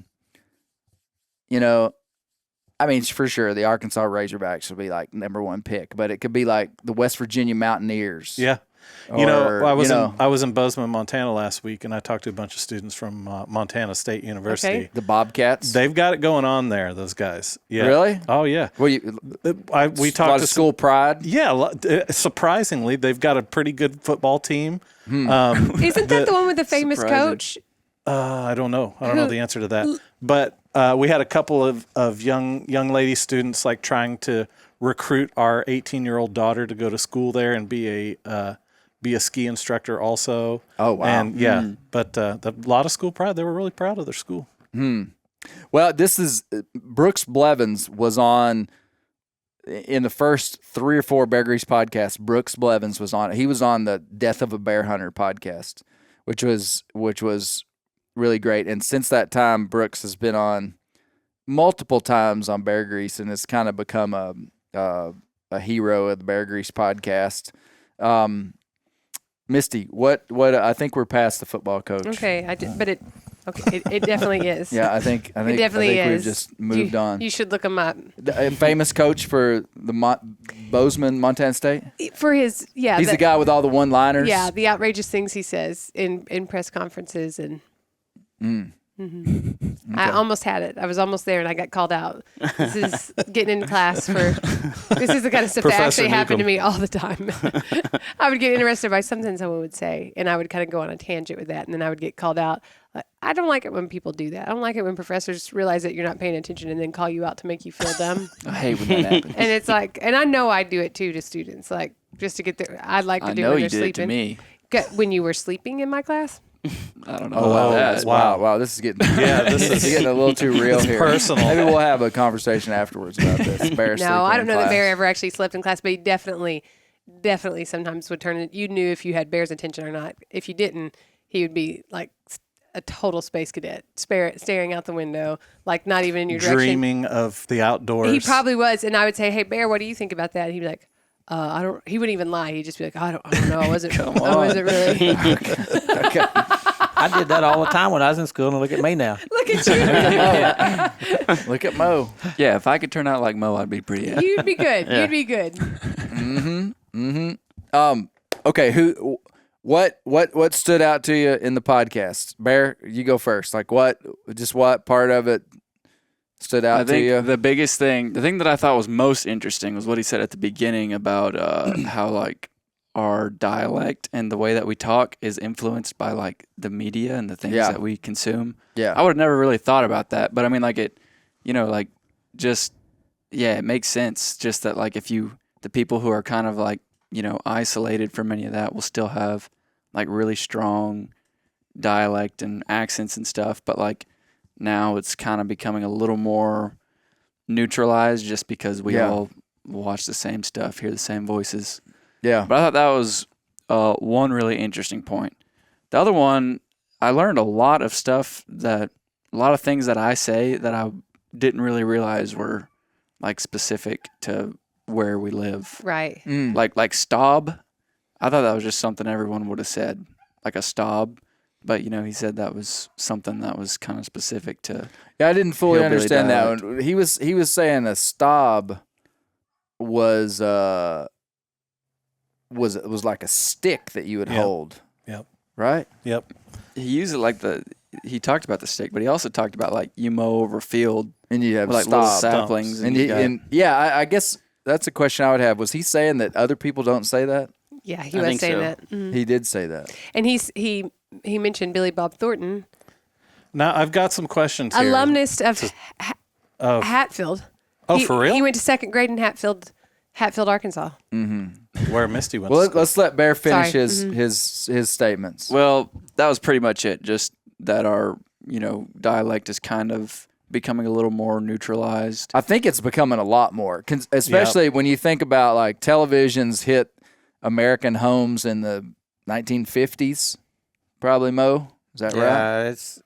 Speaker 3: mean for sure the Arkansas Razorbacks would be like #1 pick, but it could be like the West Virginia Mountaineers.
Speaker 2: Yeah.
Speaker 3: Or,
Speaker 2: I was in Bozeman, Montana last week, and I talked to a bunch of students from Montana State University.
Speaker 1: Okay.
Speaker 3: the Bobcats.
Speaker 2: They've got it going on there, those guys. Yeah.
Speaker 3: Really?
Speaker 2: Oh, yeah.
Speaker 3: Well,
Speaker 2: We
Speaker 3: a
Speaker 2: talked
Speaker 3: lot
Speaker 2: to
Speaker 3: of school pride.
Speaker 2: Yeah, surprisingly, they've got a pretty good football team.
Speaker 1: Isn't that the one with the famous
Speaker 5: surprising.
Speaker 1: coach?
Speaker 2: I don't know. I don't know the answer to that. But we had a couple of young lady students like trying to recruit our 18-year-old daughter to go to school there and be a ski instructor also.
Speaker 3: Oh, wow.
Speaker 2: And but a lot of school pride. They were really proud of their school.
Speaker 3: Well, this is Brooks Blevins was on in the first 3 or 4 Bear Grease podcasts. Brooks Blevins was on. He was on the Death of a Bear Hunter podcast, which was really great. And since that time, Brooks has been on multiple times on Bear Grease and has kind of become a hero of the Bear Grease podcast. Misty, what I think we're past the football coach.
Speaker 1: Okay, it definitely is.
Speaker 3: Yeah, I think
Speaker 1: It definitely is.
Speaker 3: we've just moved on.
Speaker 1: You should look him up.
Speaker 3: A famous coach for the Bozeman, Montana State.
Speaker 1: For his,
Speaker 3: He's the guy with all the one-liners.
Speaker 1: Yeah, the outrageous things he says in press conferences and. I almost had it. I was almost there, and I got called out. This is getting in class for. This is the kind of stuff that
Speaker 2: Professor
Speaker 1: actually happened to
Speaker 2: Newcomb.
Speaker 1: me all the time. I would get interested by something someone would say, and I would kind of go on a tangent with that, and then I would get called out. I don't like it when people do that. I don't like it when professors realize that you're not paying attention and then call you out to make you feel dumb.
Speaker 5: I hate when that happens.
Speaker 1: And it's like, and I know I do it too to students, like just to get there. I'd like to
Speaker 5: I
Speaker 1: do
Speaker 5: know
Speaker 1: when
Speaker 5: you
Speaker 1: they're
Speaker 5: did it to
Speaker 1: sleeping.
Speaker 5: me.
Speaker 1: When you were sleeping in my class.
Speaker 5: I don't know about that.
Speaker 3: Wow. This is getting
Speaker 2: this is
Speaker 3: getting a little too real here.
Speaker 2: personal.
Speaker 3: Maybe we'll have a conversation afterwards about this. Bear
Speaker 1: No, I don't know that
Speaker 3: class.
Speaker 1: Bear ever actually slept in class, but he definitely sometimes would turn it. You knew if you had Bear's attention or not. If you didn't, he would be like a total space cadet, staring out the window, like not even in your direction.
Speaker 2: Dreaming of the outdoors.
Speaker 1: He probably was, and I would say, "Hey, Bear, what do you think about that?" And he'd be like, "I don't." He wouldn't even lie. He'd just be like, "I don't know. I wasn't. I wasn't really."
Speaker 3: Okay.
Speaker 4: I did that all the time when I was in school, and look at me now.
Speaker 1: Look at you.
Speaker 3: Look at Moe.
Speaker 5: Yeah, if I could turn out like Moe, I'd be pretty happy.
Speaker 1: You'd be good. You'd be good.
Speaker 3: Okay, what stood out to you in the podcast? Bear, you go first. Like what part of it stood out
Speaker 5: I
Speaker 3: to
Speaker 5: think
Speaker 3: you?
Speaker 5: the biggest thing, the thing that I thought was most interesting was what he said at the beginning about how like our dialect and the way that we talk is influenced by like the media and the things
Speaker 3: Yeah.
Speaker 5: that we consume.
Speaker 3: Yeah.
Speaker 5: I would have never really thought about that, but I mean like it like just, yeah, it makes sense. Just that, like, the people who are kind of like, isolated from any of that will still have like really strong dialect and accents and stuff. But like now it's kind of becoming a little more neutralized just because we all watch the same stuff, hear the same voices.
Speaker 3: Yeah.
Speaker 5: But I thought that was one really interesting point. The other one, I learned a lot of things that I say that I didn't really realize were like specific to where we live.
Speaker 1: Right.
Speaker 5: Like stob. I thought that was just something everyone would have said, like a stob. But, he said that was something that was kind of specific to.
Speaker 3: Yeah, I didn't fully
Speaker 5: Hillbilly
Speaker 3: understand
Speaker 5: dialect.
Speaker 3: that one. He was saying a stob was like a stick that you would hold.
Speaker 2: Yep.
Speaker 3: Right?
Speaker 2: Yep.
Speaker 5: He used it he talked about the stick, but he also talked about like you mow over a field
Speaker 3: And you have
Speaker 5: with like little
Speaker 3: stob.
Speaker 5: saplings.
Speaker 3: And I guess that's a question I would have. Was he saying that other people don't say that?
Speaker 1: Yeah, he
Speaker 6: I
Speaker 1: was
Speaker 6: think
Speaker 1: saying
Speaker 6: so.
Speaker 1: that. Mhm.
Speaker 3: He did say that.
Speaker 1: And he mentioned Billy Bob Thornton,
Speaker 2: Now I've got some questions here.
Speaker 1: alumnus of Hatfield.
Speaker 2: Oh, for real?
Speaker 1: He went to second grade in Hatfield, Arkansas.
Speaker 2: Where Misty went.
Speaker 3: Well,
Speaker 2: to school.
Speaker 3: let's let Bear finish
Speaker 1: Sorry.
Speaker 3: his statements.
Speaker 5: Well, that was pretty much it. Just that our dialect is kind of becoming a little more neutralized.
Speaker 3: I think it's becoming a lot more, especially when you think about like televisions hit American homes in the 1950s. Probably, Moe. Is that right?
Speaker 4: Yeah, it's.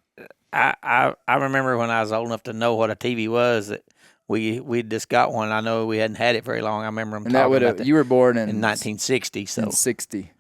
Speaker 4: I remember when I was old enough to know what a TV was that we just got one. I know we hadn't had it very long. I remember them
Speaker 3: And that
Speaker 4: talking
Speaker 3: would
Speaker 4: about
Speaker 3: have you were born in
Speaker 4: 1960. So,
Speaker 3: in 60.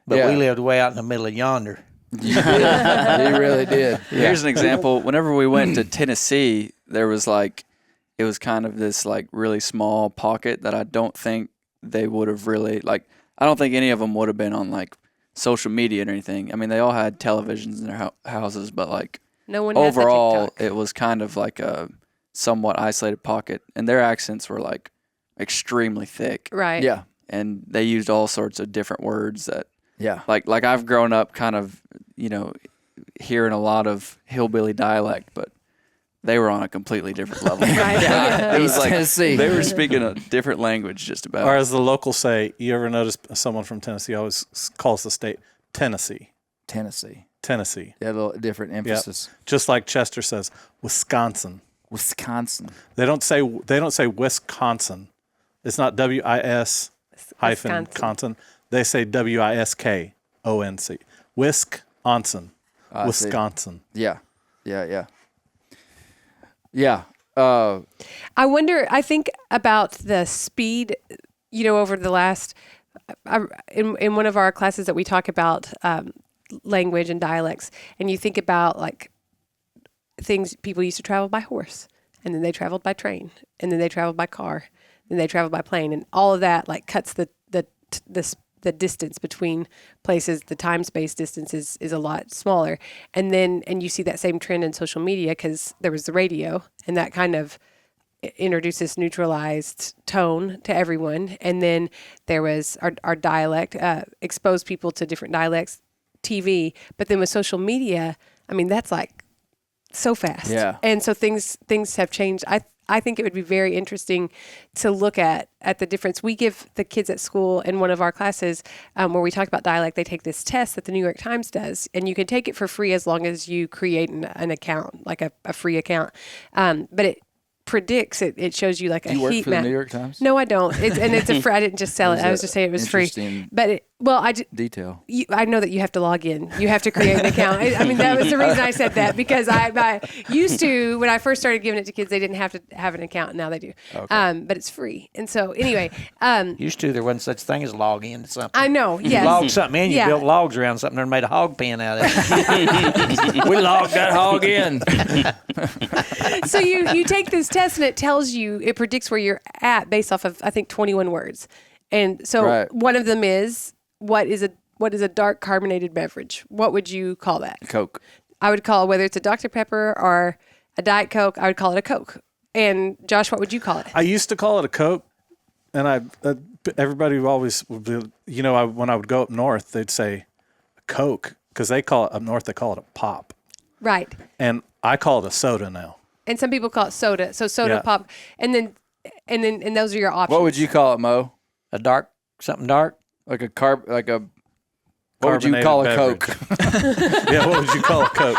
Speaker 4: but
Speaker 3: yeah.
Speaker 4: we lived way out in the middle of yonder.
Speaker 3: You really did.
Speaker 5: Here's an example. Whenever we went to Tennessee, there was it was kind of this like really small pocket that I don't think they would have really I don't think any of them would have been on like social media or anything. I mean, they all had televisions in their houses, but like
Speaker 1: No one has a
Speaker 5: overall,
Speaker 1: TikTok.
Speaker 5: it was kind of like a somewhat isolated pocket, and their accents were like extremely thick.
Speaker 1: Right.
Speaker 3: Yeah.
Speaker 5: And they used all sorts of different words that
Speaker 3: Yeah.
Speaker 5: like I've grown up kind of, hearing a lot of hillbilly dialect, but they were on a completely different level.
Speaker 1: Right.
Speaker 5: It was
Speaker 3: East
Speaker 5: like
Speaker 3: Tennessee.
Speaker 5: they were speaking a different language just about.
Speaker 2: Or as the locals say, you ever notice someone from Tennessee always calls the state Tennessee.
Speaker 3: Tennessee.
Speaker 2: Tennessee.
Speaker 3: Yeah, a little different emphasis.
Speaker 2: Just like Chester says, Wisconsin.
Speaker 3: Wisconsin.
Speaker 2: They don't say Wisconsin. It's not WIS hyphen
Speaker 1: Wisconsin.
Speaker 2: Conson. They say WISKONC. Wisconsin.
Speaker 3: I see.
Speaker 2: Wisconsin.
Speaker 3: Yeah. Yeah. Yeah.
Speaker 1: I wonder. I think about the speed. Over the last, in one of our classes that we talk about language and dialects, and you think about like things people used to travel by horse, and then they traveled by train, and then they traveled by car, then they traveled by plane, and all of that like cuts the distance between places. The time space distance is a lot smaller, and you see that same trend in social media because there was the radio, and that kind of introduced this neutralized tone to everyone, and then there was our dialect, exposed people to different dialects, TV, but then with social media, I mean that's like so fast.
Speaker 3: Yeah.
Speaker 1: And so things have changed. I think it would be very interesting to look at the difference. We give the kids at school in one of our classes where we talk about dialect, they take this test that the New York Times does, and you can take it for free as long as you create an account, like a free account. But it predicts it shows you like a
Speaker 3: Do you work
Speaker 1: heat
Speaker 3: for the
Speaker 1: map.
Speaker 3: New York Times?
Speaker 1: No, I don't. It's a free. I didn't just sell it. I was just saying it was free.
Speaker 3: Interesting
Speaker 1: But
Speaker 3: detail.
Speaker 1: I know that you have to log in. You have to create an account. I mean, that was the reason I said that because I used to, when I first started giving it to kids, they didn't have to have an account. Now they do. Okay. But it's free. And so anyway,
Speaker 4: Used to, there wasn't such thing as log in to something.
Speaker 1: I know.
Speaker 4: You
Speaker 1: Yes.
Speaker 4: logged something in, you
Speaker 1: Yeah.
Speaker 4: built logs around something and made a hog pen out of it.
Speaker 3: We logged that hog in.
Speaker 1: So you take this test and it predicts where you're at based off of, I think, 21 words. And so
Speaker 3: Right.
Speaker 1: one of them is, what is a dark carbonated beverage? What would you call that?
Speaker 3: Coke.
Speaker 1: I would call, whether it's a Dr. Pepper or a Diet Coke, I would call it a Coke. And Josh, what would you call it?
Speaker 2: I used to call it a Coke, and everybody always would be, when I would go up north, they'd say Coke because they call it up north. They call it a pop,
Speaker 1: Right.
Speaker 2: and I call it a soda now.
Speaker 1: and some people call it soda. So soda
Speaker 2: Yeah.
Speaker 1: pop, and those are your options.
Speaker 3: What would you call it, Mo?
Speaker 4: Something dark.
Speaker 3: Like a what would you
Speaker 2: Carbonated
Speaker 3: call a
Speaker 2: beverage.
Speaker 3: Coke?
Speaker 2: Yeah, what would you call a Coke?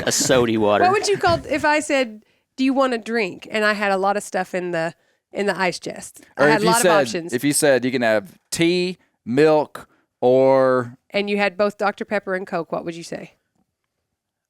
Speaker 6: A sody water.
Speaker 1: What would you call if I said, "Do you want a drink?" And I had a lot of stuff in the ice chest. I had a lot of options.
Speaker 3: If you said you can have tea, milk, or
Speaker 1: And you had both Dr. Pepper and Coke, what would you say?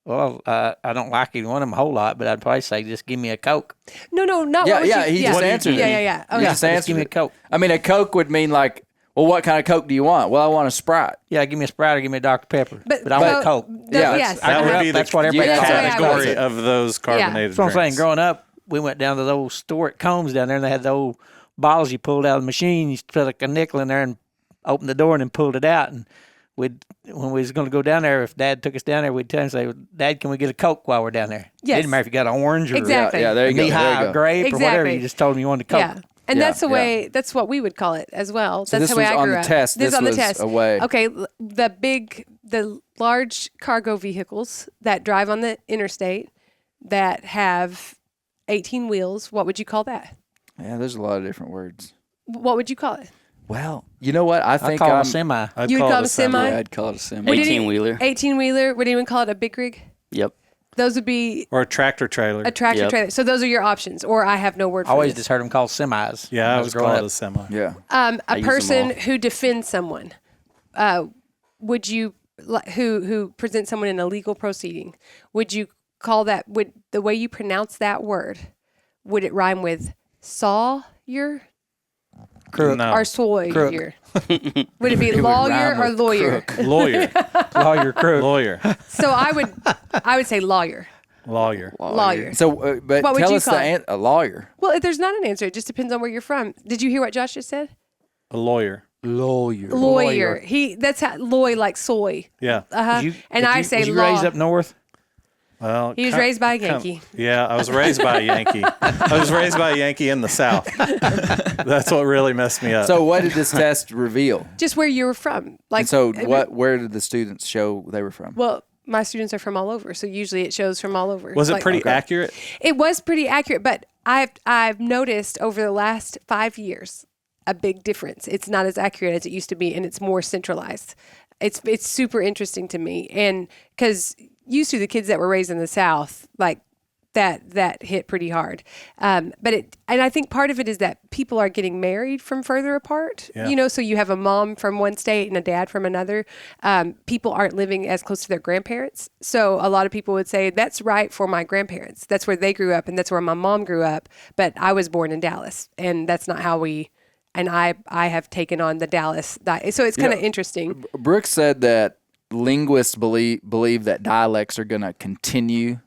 Speaker 4: Well, I don't like either one of them a whole lot, but I'd probably say just give me a Coke.
Speaker 1: No, not
Speaker 3: Yeah,
Speaker 1: what would
Speaker 3: yeah,
Speaker 1: you,
Speaker 3: he just
Speaker 2: What do you
Speaker 3: answered
Speaker 2: do?
Speaker 3: it.
Speaker 1: Yeah.
Speaker 3: He
Speaker 1: Okay.
Speaker 3: just
Speaker 4: Just
Speaker 3: answered
Speaker 4: give me a
Speaker 3: it.
Speaker 4: Coke.
Speaker 3: I mean, a Coke would mean like, well, what kind of Coke do you want? Well, I want a Sprite.
Speaker 4: Yeah, give me a Sprite or give me a Dr. Pepper.
Speaker 1: But
Speaker 4: I want Coke.
Speaker 3: Yeah,
Speaker 1: yes.
Speaker 2: That would be
Speaker 4: That's what everybody
Speaker 3: Yeah,
Speaker 4: calls
Speaker 1: that's
Speaker 4: it.
Speaker 1: what I
Speaker 2: category of those carbonated
Speaker 4: That's what I'm saying.
Speaker 2: drinks.
Speaker 4: Growing up, we went down to the old store at Combs down there, and they had the old bottles you pulled out of the machine. You put like a nickel in there and opened the door and then pulled it out. And when we was going to go down there, if Dad took us down there, we'd tell him, say, "Dad, can we get a Coke while we're down there?"
Speaker 1: Yes.
Speaker 4: Didn't matter if you got an orange or
Speaker 1: Exactly.
Speaker 3: Yeah, there you go.
Speaker 4: knee
Speaker 3: There
Speaker 4: high
Speaker 3: you
Speaker 4: or
Speaker 3: go.
Speaker 4: grape or whatever.
Speaker 1: Exactly.
Speaker 4: You just told him you wanted a Coke.
Speaker 1: Yeah. And
Speaker 3: Yeah,
Speaker 1: that's the
Speaker 3: yeah.
Speaker 1: way, that's what we would call it as well.
Speaker 3: So
Speaker 1: That's
Speaker 3: this
Speaker 1: the way
Speaker 3: was
Speaker 1: I
Speaker 3: on
Speaker 1: grew
Speaker 3: the
Speaker 1: up.
Speaker 3: test.
Speaker 1: This
Speaker 3: This
Speaker 1: is on the
Speaker 3: was
Speaker 1: test.
Speaker 3: a way.
Speaker 1: Okay, the large cargo vehicles that drive on the interstate that have 18 wheels, what would you call that?
Speaker 3: Yeah, there's a lot of different words.
Speaker 1: What would you call it?
Speaker 3: Well, you know what? I
Speaker 4: I
Speaker 3: think
Speaker 4: call it
Speaker 3: I'm
Speaker 4: a semi.
Speaker 2: I'd
Speaker 1: You would
Speaker 2: call
Speaker 1: call
Speaker 2: it
Speaker 1: it a semi?
Speaker 3: Yeah, I'd call it a semi.
Speaker 1: What did he-
Speaker 6: 18-wheeler.
Speaker 1: 18-wheeler. Would anyone call it a big rig?
Speaker 6: Yep.
Speaker 1: Those would be
Speaker 2: Or a tractor trailer.
Speaker 1: a tractor
Speaker 6: Yep.
Speaker 1: trailer. So those are your options, or I have no word for
Speaker 4: Always
Speaker 1: this.
Speaker 4: just heard them called semis.
Speaker 2: Yeah,
Speaker 4: when
Speaker 2: I
Speaker 4: I
Speaker 2: was
Speaker 4: was growing
Speaker 2: called
Speaker 4: up.
Speaker 2: a semi.
Speaker 3: Yeah.
Speaker 1: A
Speaker 6: use them
Speaker 1: person
Speaker 6: all.
Speaker 1: who defends someone, would you who presents someone in a legal proceeding? Would you call that? Would the way you pronounce that word? Would it rhyme with sawyer
Speaker 2: No.
Speaker 1: or sawyer? Would it be
Speaker 3: would
Speaker 1: lawyer
Speaker 3: rhyme
Speaker 1: or
Speaker 3: with
Speaker 1: lawyer?
Speaker 2: Lawyer.
Speaker 4: Lawyer crook.
Speaker 2: Lawyer.
Speaker 1: So I would say lawyer.
Speaker 2: Lawyer.
Speaker 1: Lawyer.
Speaker 3: So, but
Speaker 1: What would
Speaker 3: tell
Speaker 1: you
Speaker 3: us
Speaker 1: call
Speaker 3: a lawyer.
Speaker 1: Well, if there's not an answer. It just depends on where you're from. Did you hear what Josh just said?
Speaker 2: A lawyer.
Speaker 3: Lawyer.
Speaker 1: Lawyer. That's how loy like soy.
Speaker 2: Yeah.
Speaker 1: Uh-huh. And I say
Speaker 4: was you
Speaker 1: law.
Speaker 4: raised up north?
Speaker 2: Well,
Speaker 1: He was raised by a Yankee.
Speaker 2: Yeah, I was raised by a Yankee. I was raised by a Yankee in the South. That's what really messed me up.
Speaker 3: So, what did this test reveal?
Speaker 1: Just where you were from. Like
Speaker 3: And so, where did the students show they were from?
Speaker 1: Well, my students are from all over, so usually it shows from all over.
Speaker 2: was it
Speaker 1: Like-
Speaker 2: pretty accurate?
Speaker 1: It was pretty accurate, but I've noticed over the last 5 years a big difference. It's not as accurate as it used to be, and it's more centralized. It's super interesting to me, and because used to the kids that were raised in the South, like that hit pretty hard. And I think part of it is that people are getting married from further apart.
Speaker 2: Yeah.
Speaker 1: You know, so you have a mom from one state and a dad from another. People aren't living as close to their grandparents. So a lot of people would say that's right for my grandparents. That's where they grew up, and that's where my mom grew up. But I was born in Dallas, and that's not how we. And I have taken on the Dallas. So it's kind of interesting.
Speaker 3: Brooks said that linguists believe that dialects are going to continue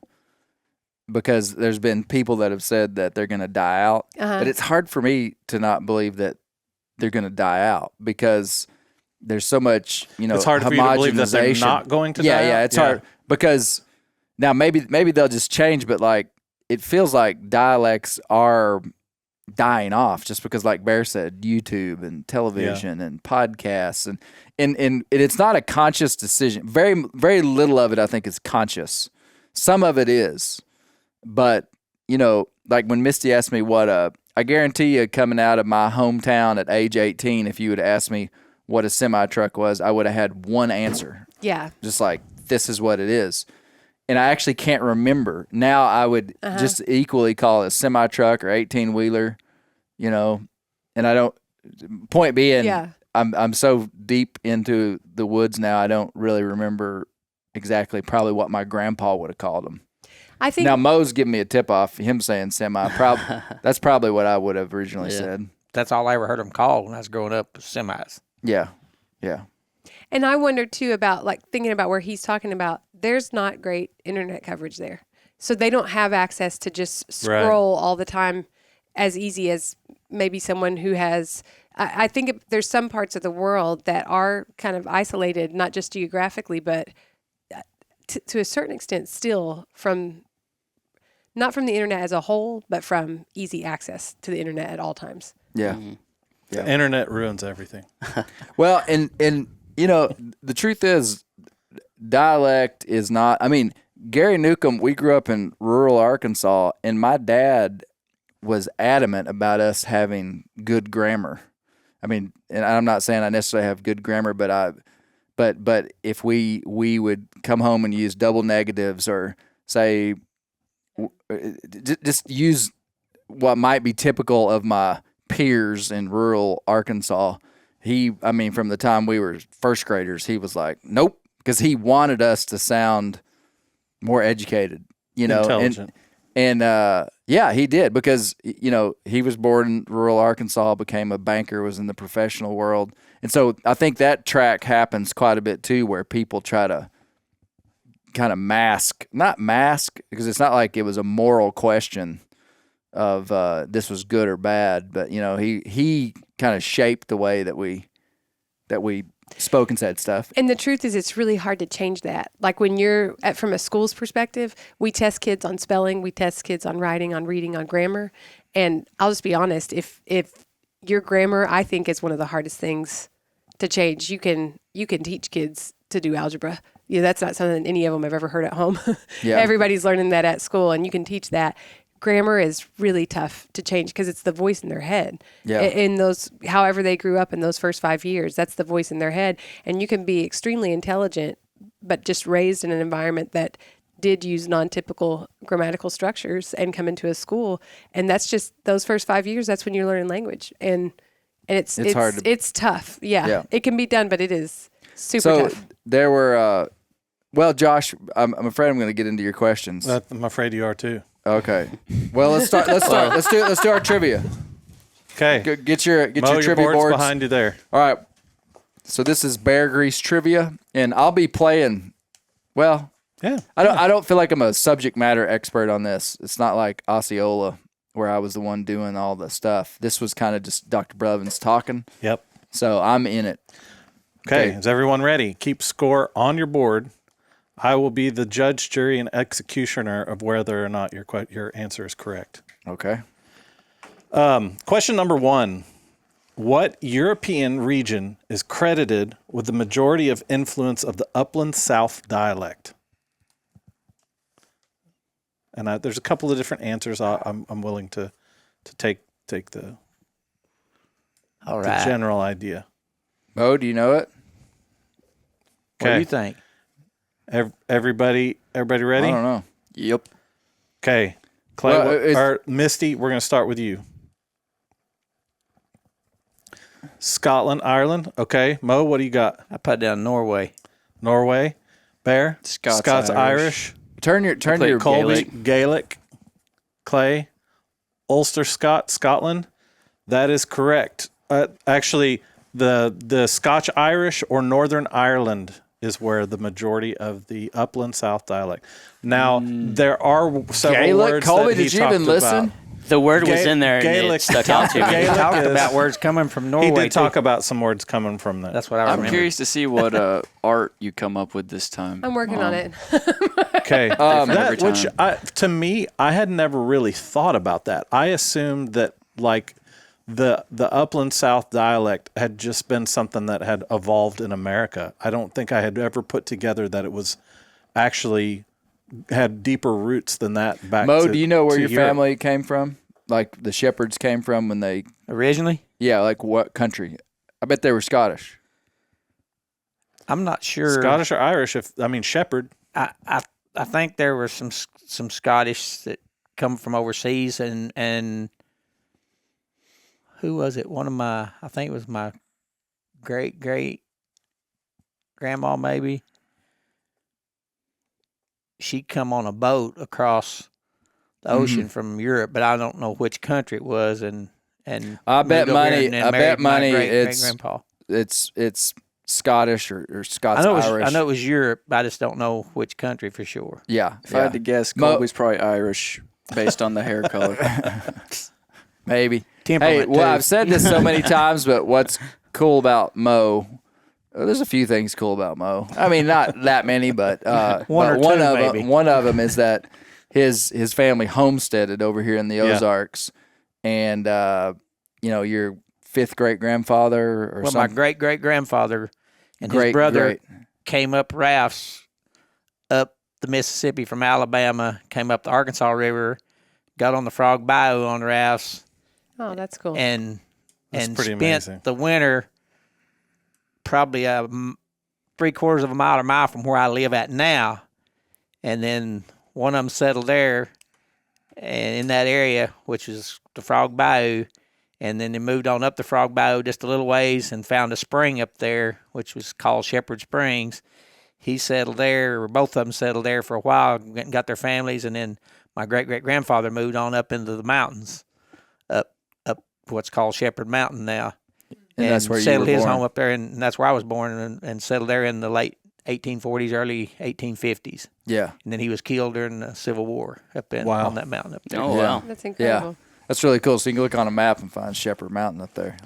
Speaker 3: because there's been people that have said that they're going to die out. But it's hard for me to not believe that they're going to die out because there's so much,
Speaker 2: It's hard for you to believe that they're
Speaker 3: homogenization.
Speaker 2: not going to
Speaker 3: yeah,
Speaker 2: die
Speaker 3: Yeah,
Speaker 2: out?
Speaker 3: it's hard because now maybe they'll just change, but like it feels like dialects are dying off just because, like Bear said, YouTube and television and podcasts and it's not a conscious decision. Very, very little of it I think is conscious. Some of it is, but like when Misty asked me I guarantee you, coming out of my hometown at age 18, if you would ask me what a semi truck was, I would have had one answer.
Speaker 1: Yeah.
Speaker 3: Just like, this is what it is. And I actually can't remember. Now I would just equally call it a semi truck or 18-wheeler, and I don't, point being, I'm so deep into the woods now, I don't really remember exactly probably what my grandpa would have called them.
Speaker 1: I think
Speaker 3: Now Moe's giving me a tip off, him saying semi, that's probably what I would have originally
Speaker 6: Yeah.
Speaker 3: said.
Speaker 4: That's all I ever heard them called when I was growing up, was semis.
Speaker 3: Yeah. Yeah.
Speaker 1: And I wonder too about like thinking about where he's talking about, there's not great internet coverage there. So they don't have access to just scroll all the time as easy as maybe someone who has, I think there's some parts of the world that are kind of isolated, not just geographically, but to a certain extent still not from the internet as a whole, but from easy access to the internet at all times.
Speaker 3: Yeah.
Speaker 2: The internet ruins everything.
Speaker 3: Well, and the truth is, dialect is not. I mean, Gary Newcomb, we grew up in rural Arkansas, and my dad was adamant about us having good grammar. I mean, and I'm not saying I necessarily have good grammar, but if we would come home and use double negatives or say, just use what might be typical of my peers in rural Arkansas. From the time we were first graders, he was like, nope, because he wanted us to sound more educated,
Speaker 2: intelligent.
Speaker 3: And yeah, he did, because, he was born in rural Arkansas, became a banker, was in the professional world. And so I think that track happens quite a bit too, where people try to kind of not mask, because it's not like it was a moral question of this was good or bad, but, he kind of shaped the way that we spoke and said stuff.
Speaker 1: And the truth is, it's really hard to change that. Like when you're from a school's perspective, we test kids on spelling, we test kids on writing, on reading, on grammar. And I'll just be honest, if your grammar, I think, is one of the hardest things to change. You can teach kids to do algebra. That's not something any of them have ever heard at home.
Speaker 3: Yeah.
Speaker 1: Everybody's learning that at school, and you can teach that. Grammar is really tough to change because it's the voice in their head.
Speaker 3: Yeah.
Speaker 1: In those, however they grew up in those first 5 years, that's the voice in their head. And you can be extremely intelligent, but just raised in an environment that did use non-typical grammatical structures and come into a school. And that's just those first 5 years. That's when you're learning language. And it's
Speaker 3: hard
Speaker 1: it's tough. Yeah. It can be done, but it is super
Speaker 3: So
Speaker 1: tough.
Speaker 3: there were, Josh, I'm afraid I'm going to get into your questions.
Speaker 2: I'm afraid you are too.
Speaker 3: Okay. Well, let's start. Let's do our trivia.
Speaker 2: Okay.
Speaker 3: Get your
Speaker 2: Moe,
Speaker 3: trivia
Speaker 2: board's
Speaker 3: boards
Speaker 2: behind you there.
Speaker 3: All right. So this is bear grease trivia, and I'll be playing. Well,
Speaker 2: Yeah.
Speaker 3: I don't feel like I'm a subject matter expert on this. It's not like Osceola, where I was the one doing all the stuff. This was kind of just Dr. Brevins talking.
Speaker 2: Yep.
Speaker 3: So I'm in it.
Speaker 2: Okay.
Speaker 3: Okay.
Speaker 2: Is everyone ready? Keep score on your board. I will be the judge, jury, and executioner of whether or not your answer is correct.
Speaker 3: Okay.
Speaker 2: Question number 1. What European region is credited with the majority of influence of the Upland South dialect? And there's a couple of different answers. I'm willing to take the
Speaker 4: All right.
Speaker 2: general idea.
Speaker 3: Moe, do you know it?
Speaker 4: What do
Speaker 2: Okay.
Speaker 4: you think?
Speaker 2: Everybody ready?
Speaker 3: I don't know. Yep.
Speaker 2: Okay. Clay,
Speaker 3: Well,
Speaker 2: or Misty, we're going to start with you. Scotland, Ireland. Okay. Moe, what do you got?
Speaker 4: I put down Norway.
Speaker 2: Norway. Bear.
Speaker 5: Scots
Speaker 2: Irish.
Speaker 3: Turn your
Speaker 2: Kolby, Gaelic. Clay. Ulster, Scotland. That is correct. Actually, the Scotch Irish or Northern Ireland is where the majority of the Upland South dialect. Now, there are several
Speaker 3: Gaelic?
Speaker 2: words
Speaker 3: Kolby,
Speaker 2: that he
Speaker 3: did you
Speaker 2: talked
Speaker 3: even listen?
Speaker 2: about.
Speaker 6: The word was in there and
Speaker 2: Gaelic-
Speaker 6: it stuck out to me.
Speaker 4: He
Speaker 2: Gaelic
Speaker 4: talked
Speaker 2: is-
Speaker 4: about words coming from Norway.
Speaker 2: He did talk
Speaker 4: too.
Speaker 2: about some words coming from that.
Speaker 4: That's what I
Speaker 5: I'm
Speaker 4: remember.
Speaker 5: curious to see what art you come up with this time.
Speaker 1: I'm working on it.
Speaker 2: Okay.
Speaker 5: every
Speaker 2: Which
Speaker 5: time.
Speaker 2: to me, I had never really thought about that. I assumed that like the Upland South dialect had just been something that had evolved in America. I don't think I had ever put together that it was actually had deeper roots than that back
Speaker 3: Moe,
Speaker 2: to,
Speaker 3: do you know where
Speaker 2: to
Speaker 3: your
Speaker 2: Europe.
Speaker 3: family came from? Like the Shepherds came from when they,
Speaker 4: Originally,
Speaker 3: like what country? I bet they were Scottish.
Speaker 4: I'm not sure.
Speaker 2: Scottish or Irish? Shepherd.
Speaker 4: I think there were some Scottish that come from overseas, and who was it? I think it was my great grandma, maybe. She'd come on a boat across the ocean from Europe, but I don't know which country it was. And
Speaker 3: I bet
Speaker 4: moved over
Speaker 3: money.
Speaker 4: here and then
Speaker 3: I
Speaker 4: married
Speaker 3: bet
Speaker 4: my
Speaker 3: money.
Speaker 4: great-grandpa.
Speaker 3: It's Scottish or Scots
Speaker 4: I know
Speaker 3: Irish.
Speaker 4: it was Europe. But I just don't know which country for sure.
Speaker 3: Yeah.
Speaker 5: If I had to guess,
Speaker 3: Mo-
Speaker 5: Colby's probably Irish based on the hair color.
Speaker 3: Maybe. Hey,
Speaker 4: Temperament,
Speaker 3: well,
Speaker 4: too.
Speaker 3: I've said this so many times, but what's cool about Moe? There's a few things cool about Moe. I mean, not that many, but
Speaker 4: One or
Speaker 3: one
Speaker 4: two,
Speaker 3: of
Speaker 4: maybe.
Speaker 3: them. One of them is that his family homesteaded over here in the Ozarks, and your fifth great grandfather or
Speaker 4: Well, my
Speaker 3: something.
Speaker 4: great grandfather and his brother
Speaker 3: great.
Speaker 4: came up rafts up the Mississippi from Alabama, came up the Arkansas River, got on the Frog Bayou on rafts,
Speaker 1: Oh, that's cool.
Speaker 4: and
Speaker 2: That's
Speaker 4: and
Speaker 2: pretty
Speaker 4: spent
Speaker 2: amazing.
Speaker 4: the winter probably 3/4 of a mile or mile from where I live at now. And then one of them settled there and in that area, which is the Frog Bayou. And then they moved on up the Frog Bayou just a little ways and found a spring up there, which was called Shepherd Springs. He settled there, or both of them settled there for a while and got their families. And then my great-great-grandfather moved on up into the mountains, up what's called Shepherd Mountain now.
Speaker 3: And that's where you
Speaker 4: settled
Speaker 3: were
Speaker 4: his
Speaker 3: born.
Speaker 4: home up there, and that's where I was born, and settled there in the late 1840s, early 1850s.
Speaker 3: Yeah.
Speaker 4: And then he was killed during the Civil War up
Speaker 2: Wow.
Speaker 4: on that mountain up there.
Speaker 6: Oh,
Speaker 3: Yeah.
Speaker 6: wow.
Speaker 1: That's incredible.
Speaker 3: That's really cool. So you can look on a map and find Shepherd Mountain up there.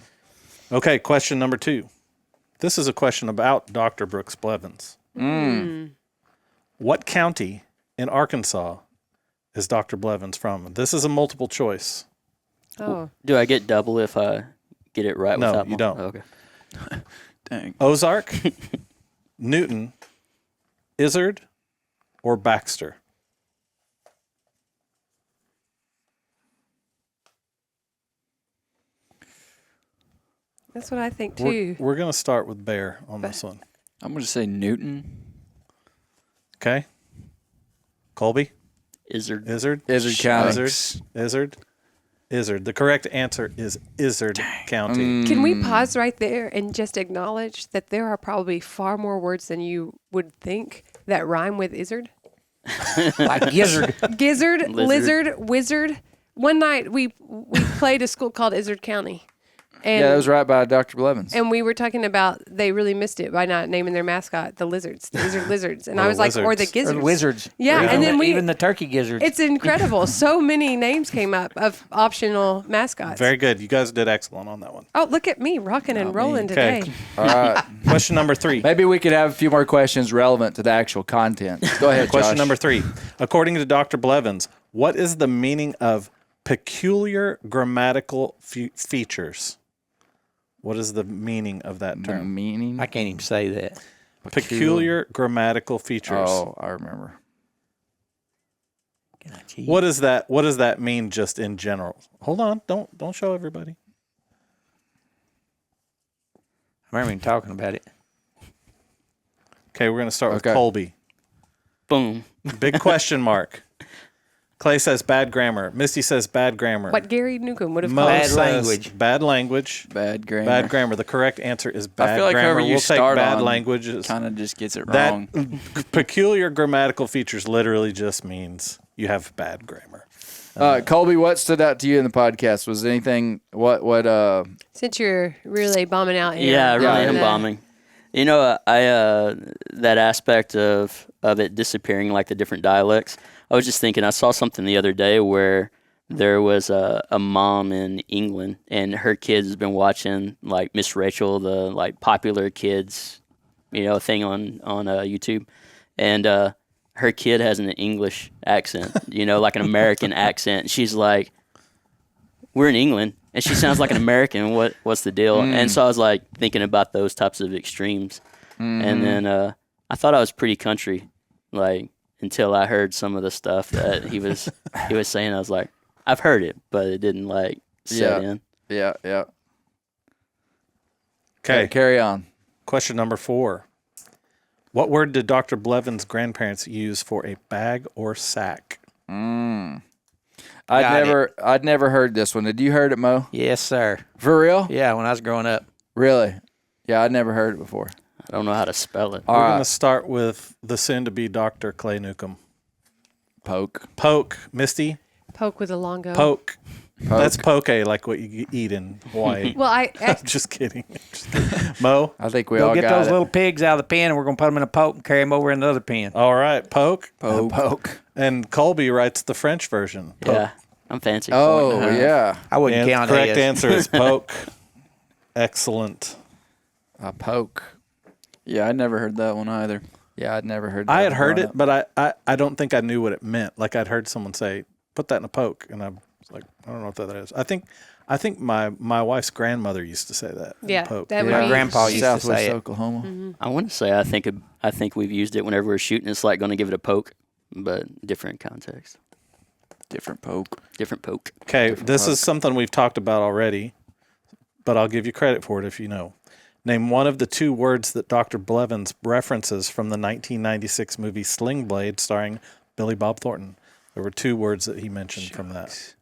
Speaker 2: Okay, question number 2. This is a question about Dr. Brooks Blevins. What county in Arkansas is Dr. Blevins from? This is a multiple choice.
Speaker 1: Oh,
Speaker 6: Do I get double if I get it right?
Speaker 2: No,
Speaker 6: without
Speaker 2: you don't.
Speaker 6: Okay.
Speaker 5: Dang.
Speaker 2: Ozark, Newton, Izard, or Baxter?
Speaker 1: that's what I think
Speaker 2: We're,
Speaker 1: too.
Speaker 2: we're going to start with Bear on this one.
Speaker 5: I'm going to say Newton.
Speaker 2: Okay. Kolby?
Speaker 6: Izzard.
Speaker 2: Izard?
Speaker 3: Izard County.
Speaker 2: Izard. The correct answer is Izard County.
Speaker 1: Can we pause right there and just acknowledge that there are probably far more words than you would think that rhyme with izzard?
Speaker 4: Like gizzard.
Speaker 1: Gizzard,
Speaker 6: Lizard.
Speaker 1: lizard, wizard. One night we played a school called Izzard County. And
Speaker 3: Yeah, that was right by Dr. Blevins.
Speaker 1: And we were talking about they really missed it by not naming their mascot the lizards, the Izzard lizards. And
Speaker 2: Or
Speaker 1: I was like, or the
Speaker 2: lizards.
Speaker 4: Or
Speaker 1: gizzards.
Speaker 4: the wizards.
Speaker 1: Yeah,
Speaker 4: Or
Speaker 1: and then
Speaker 4: even the turkey gizzards.
Speaker 1: It's incredible. So many names came up of optional mascots.
Speaker 2: Very good. You guys did excellent on that one.
Speaker 1: Oh, look at me rocking and rolling
Speaker 2: Okay.
Speaker 1: today.
Speaker 3: All right.
Speaker 2: Question number 3.
Speaker 3: Maybe we could have a few more questions relevant to the actual content. Go ahead,
Speaker 2: Question
Speaker 3: Josh.
Speaker 2: number 3. According to Dr. Blevins, what is the meaning of peculiar grammatical features? What is the meaning of that
Speaker 3: The
Speaker 2: term?
Speaker 3: meaning.
Speaker 4: I can't even say that.
Speaker 2: Peculiar grammatical features.
Speaker 3: Oh, I remember.
Speaker 4: Can I cheat?
Speaker 2: What is that? What does that mean just in general? Hold on. Don't show everybody.
Speaker 4: I remember him talking about it.
Speaker 2: Okay, we're going to start with
Speaker 3: Okay.
Speaker 2: Kolby.
Speaker 6: Boom.
Speaker 2: Big question mark. Clay says bad grammar. Misty says bad grammar.
Speaker 1: What Gary Newcomb would have
Speaker 2: Mo
Speaker 1: called
Speaker 4: Bad
Speaker 2: says
Speaker 4: language.
Speaker 2: Bad language.
Speaker 3: Bad grammar.
Speaker 2: Bad grammar. The correct answer is bad
Speaker 5: feel like
Speaker 2: grammar.
Speaker 5: whoever you
Speaker 2: We'll take
Speaker 5: start
Speaker 2: bad
Speaker 5: on
Speaker 2: languages.
Speaker 5: Kind of just gets it
Speaker 2: That
Speaker 5: wrong.
Speaker 2: peculiar grammatical features literally just means you have bad grammar.
Speaker 3: Kolby, what stood out to you in the podcast? Was anything,
Speaker 1: Since you're really bombing out here.
Speaker 6: Yeah, I really
Speaker 3: Yeah,
Speaker 6: am
Speaker 3: yeah.
Speaker 6: bombing. You know, I that aspect of it disappearing, like the different dialects. I was just thinking, I saw something the other day where there was a mom in England, and her kids has been watching like Miss Rachel, the like popular kids, thing on YouTube, and her kid has an English accent, like an American accent. She's like, "We're in England." And she sounds like an American. What's the deal? And so I was like thinking about those types of extremes. And then I thought I was pretty country, like until I heard some of the stuff that he was saying. I was like, I've heard it, but it didn't like set in.
Speaker 3: Yeah.
Speaker 2: Okay.
Speaker 3: Carry on.
Speaker 2: Question number 4. What word did Dr. Blevins' grandparents use for a bag or sack?
Speaker 3: I'd never heard this one. Did you heard it, Mo?
Speaker 4: Yes, sir.
Speaker 3: For real?
Speaker 4: Yeah, when I was growing up.
Speaker 3: Really? Yeah, I'd never heard it before.
Speaker 6: I don't know how to spell it.
Speaker 2: We're going to start with the soon-to-be Dr. Clay Newcomb.
Speaker 3: Poke.
Speaker 2: Poke. Misty?
Speaker 1: Poke with a long go.
Speaker 2: Poke. That's poke, like what you eat in Hawaii.
Speaker 1: Well, I
Speaker 2: Just kidding. Mo?
Speaker 3: I think we
Speaker 4: Go
Speaker 3: all
Speaker 4: get
Speaker 3: got
Speaker 4: those
Speaker 3: it.
Speaker 4: little pigs out of the pen, and we're going to put them in a poke and carry them over in the other pen.
Speaker 2: All right. Poke.
Speaker 3: Poke.
Speaker 2: And Kolby writes the French version. Poke.
Speaker 6: Yeah, I'm fancy.
Speaker 3: Oh, yeah.
Speaker 4: I wouldn't
Speaker 2: And
Speaker 4: count
Speaker 2: correct
Speaker 4: as.
Speaker 2: answer is poke. Excellent.
Speaker 3: A poke.
Speaker 5: Yeah, I never heard that one either.
Speaker 3: Yeah, I'd never heard that.
Speaker 2: I had heard
Speaker 3: growing
Speaker 2: it, but I don't think I knew what it meant. Like I'd heard someone say, "Put that in a poke," and I was like, "I don't know what that is." I think my wife's grandmother used to say that.
Speaker 1: Yeah,
Speaker 2: poke.
Speaker 1: that would
Speaker 4: My
Speaker 1: be
Speaker 4: grandpa used to
Speaker 3: Southwest
Speaker 4: say it.
Speaker 3: Oklahoma.
Speaker 6: I want to say I think we've used it whenever we're shooting. It's like going to give it a poke. but different context,
Speaker 5: Different poke.
Speaker 6: different poke.
Speaker 2: Okay, this is something we've talked about already, but I'll give you credit for it if you know. Name one of the two words that Dr. Blevins references from the 1996 movie Sling Blade starring Billy Bob Thornton. There were two words that he mentioned from that.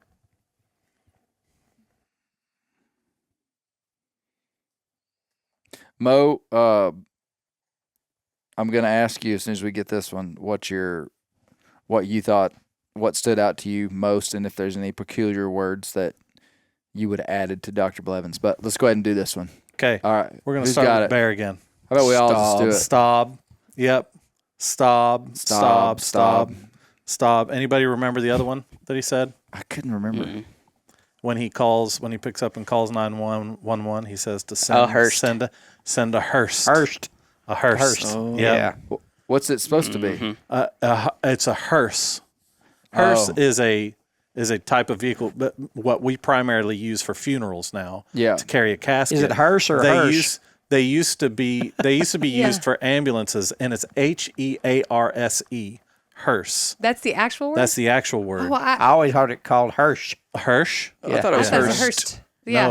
Speaker 3: Mo, I'm going to ask you as soon as we get this one, what you thought, what stood out to you most, and if there's any peculiar words that you would have added to Dr. Blevins. But let's go ahead and do this one.
Speaker 2: Okay,
Speaker 3: All right.
Speaker 2: we're going to
Speaker 3: Who's
Speaker 2: start
Speaker 3: got
Speaker 2: with
Speaker 3: it?
Speaker 2: Bear again.
Speaker 3: How about we all just do it?
Speaker 2: Stob. Yep. Stob. Anybody remember the other one that he said?
Speaker 3: I couldn't remember.
Speaker 2: When he picks up and calls 911, he says to send
Speaker 6: Hearst.
Speaker 2: send a hearse.
Speaker 4: Hearst.
Speaker 2: A hearse.
Speaker 4: Hearst.
Speaker 3: Oh.
Speaker 4: Yeah.
Speaker 3: What's it supposed to be?
Speaker 2: It's a hearse. Hearse
Speaker 3: Oh.
Speaker 2: is a type of vehicle, but what we primarily use for funerals now.
Speaker 3: Yeah.
Speaker 2: To carry a casket.
Speaker 4: Is it hearse or hearse?
Speaker 2: They used to be used for ambulances, and it's HEARSE. Hearse.
Speaker 1: That's the actual word?
Speaker 2: That's the actual word.
Speaker 1: Oh, well,
Speaker 4: I always heard it called Hirsch.
Speaker 2: Hirsch?
Speaker 5: I thought it
Speaker 1: I
Speaker 5: was
Speaker 1: thought it was
Speaker 5: Hearst.
Speaker 1: Hearst. Yeah.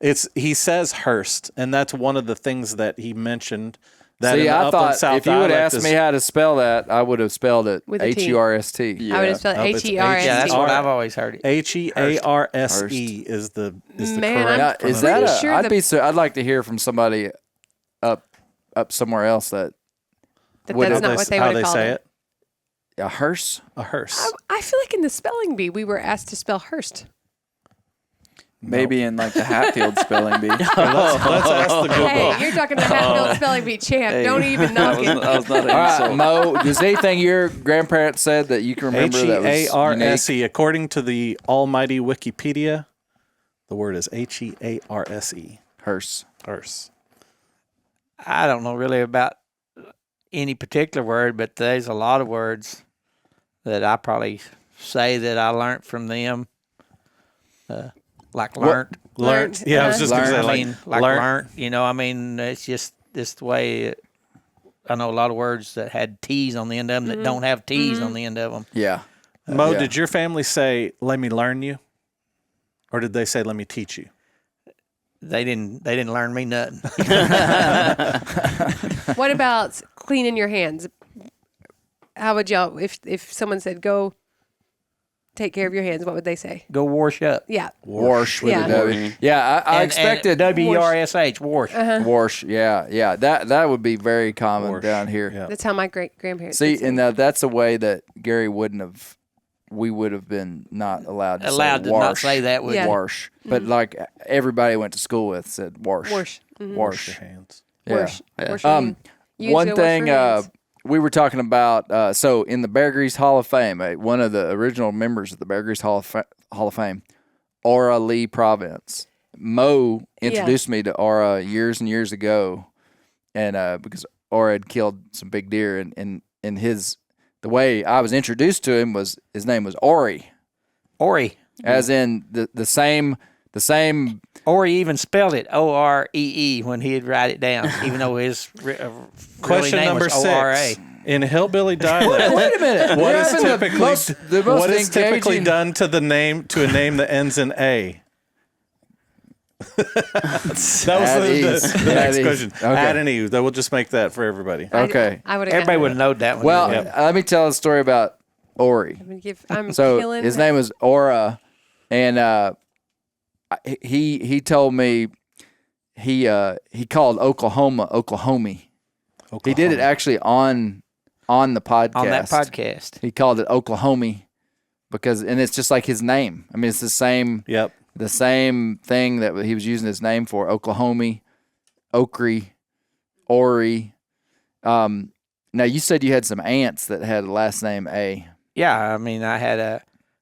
Speaker 2: No, he says Hearst, and that's one of the things that he mentioned. That in
Speaker 3: See,
Speaker 2: the
Speaker 3: I
Speaker 2: Upland
Speaker 3: thought
Speaker 2: South
Speaker 3: if you would
Speaker 2: dialect
Speaker 3: ask me how to spell that, I would have spelled it
Speaker 1: With a T.
Speaker 3: HURST.
Speaker 5: Yeah.
Speaker 1: I would have spelled
Speaker 2: Nope, it's
Speaker 1: HERST.
Speaker 4: Yeah, that's
Speaker 2: All
Speaker 4: what
Speaker 2: right.
Speaker 4: I've always heard it.
Speaker 2: HEARSE is the
Speaker 1: Man,
Speaker 2: correct.
Speaker 1: I'm
Speaker 3: Is
Speaker 1: pretty
Speaker 3: that
Speaker 1: sure
Speaker 3: I'd like to hear from somebody up somewhere else that
Speaker 1: that's
Speaker 3: What-
Speaker 1: not what they
Speaker 2: how
Speaker 1: would
Speaker 2: they
Speaker 1: have called
Speaker 2: say
Speaker 1: it.
Speaker 2: it.
Speaker 3: a hearse.
Speaker 2: A hearse.
Speaker 1: I feel like in the spelling bee, we were asked to spell Hearst.
Speaker 5: Maybe in like the Hatfield spelling bee.
Speaker 2: Let's ask the Google.
Speaker 1: Hey, you're talking to Hatfield spelling bee champ.
Speaker 5: Hey.
Speaker 1: Don't even knock it.
Speaker 5: I was not an
Speaker 3: All right,
Speaker 5: insult.
Speaker 3: Mo, is anything your grandparents said that you can remember that was
Speaker 2: HEARSE.
Speaker 3: unique?
Speaker 2: According to the almighty Wikipedia, the word is HEARSE.
Speaker 3: Hearse.
Speaker 2: Hearse.
Speaker 4: I don't know really about any particular word, but there's a lot of words that I probably say that I learned from them. Like learnt.
Speaker 2: Learned. Yeah, I was just going to say,
Speaker 4: I mean, like
Speaker 2: learnt.
Speaker 4: learnt. You know, I mean, it's just the way. I know a lot of words that had T's on the end of them that don't have T's on the end of them.
Speaker 3: Yeah.
Speaker 2: Mo,
Speaker 3: Yeah.
Speaker 2: did your family say, "Let me learn you," or did they say, "Let me teach you"?
Speaker 4: They didn't learn me nothing.
Speaker 1: What about cleaning your hands? How would y'all, if someone said, go take care of your hands, what would they say?
Speaker 4: Go wash up.
Speaker 1: Yeah.
Speaker 3: Wash with
Speaker 1: Yeah.
Speaker 3: a W. Yeah, I expected
Speaker 4: WRSH, wash.
Speaker 3: wash. Yeah. That would be very common
Speaker 2: Wash.
Speaker 3: down here.
Speaker 2: Yeah.
Speaker 1: That's how my grandparents
Speaker 3: See,
Speaker 1: did
Speaker 3: and that's a way that Gary wouldn't have. We would have been not allowed to
Speaker 4: Allowed
Speaker 3: say
Speaker 4: to
Speaker 3: wash.
Speaker 4: not say that, would
Speaker 1: Yeah.
Speaker 4: you?
Speaker 3: Wash, but like everybody I went to school with said wash.
Speaker 1: Wash. Mhm.
Speaker 2: Wash your hands.
Speaker 3: Yeah.
Speaker 1: Wash. Wash your hands. Use
Speaker 3: One
Speaker 1: your
Speaker 3: thing
Speaker 1: wash your hands.
Speaker 3: we were talking about. So in the beargrease Hall of Fame, one of the original members of the beargrease Hall of Fame, Aura Lee Province. Mo introduced me to Aura years and years ago, and because Aura had killed some big deer, and the way I was introduced to him was his name was Ori,
Speaker 4: Ori.
Speaker 3: as in the same.
Speaker 4: Ori even spelled it OREE when he'd write it down, even though his
Speaker 2: Question
Speaker 4: name
Speaker 2: number
Speaker 4: was ORA.
Speaker 2: 6. In hillbilly dialect,
Speaker 3: Wait a minute.
Speaker 2: what
Speaker 3: We're
Speaker 2: is
Speaker 3: having
Speaker 2: typically
Speaker 3: the most
Speaker 2: what is typically
Speaker 3: engaging-
Speaker 2: done to a name that ends in A? That was
Speaker 3: At ease.
Speaker 2: the
Speaker 3: At
Speaker 2: next
Speaker 3: ease.
Speaker 2: question.
Speaker 3: Okay.
Speaker 2: Add an E. That will just make that for everybody.
Speaker 3: Okay.
Speaker 1: I would have.
Speaker 4: Everybody would have known that one.
Speaker 3: Well,
Speaker 4: Yeah.
Speaker 3: let me tell a story about Ori.
Speaker 1: I'm
Speaker 3: So
Speaker 1: killing
Speaker 3: his
Speaker 1: that.
Speaker 3: name was Aura, and he told me he called Oklahoma Oklahomie. He did it actually on the podcast.
Speaker 4: on that podcast.
Speaker 3: He called it Oklahomie and it's just like his name. I mean, it's the same
Speaker 2: Yep.
Speaker 3: thing that he was using his name for. Oklahomie, Okrie, Ori. Now you said you had some aunts that had a last name A.
Speaker 4: Yeah, I mean, I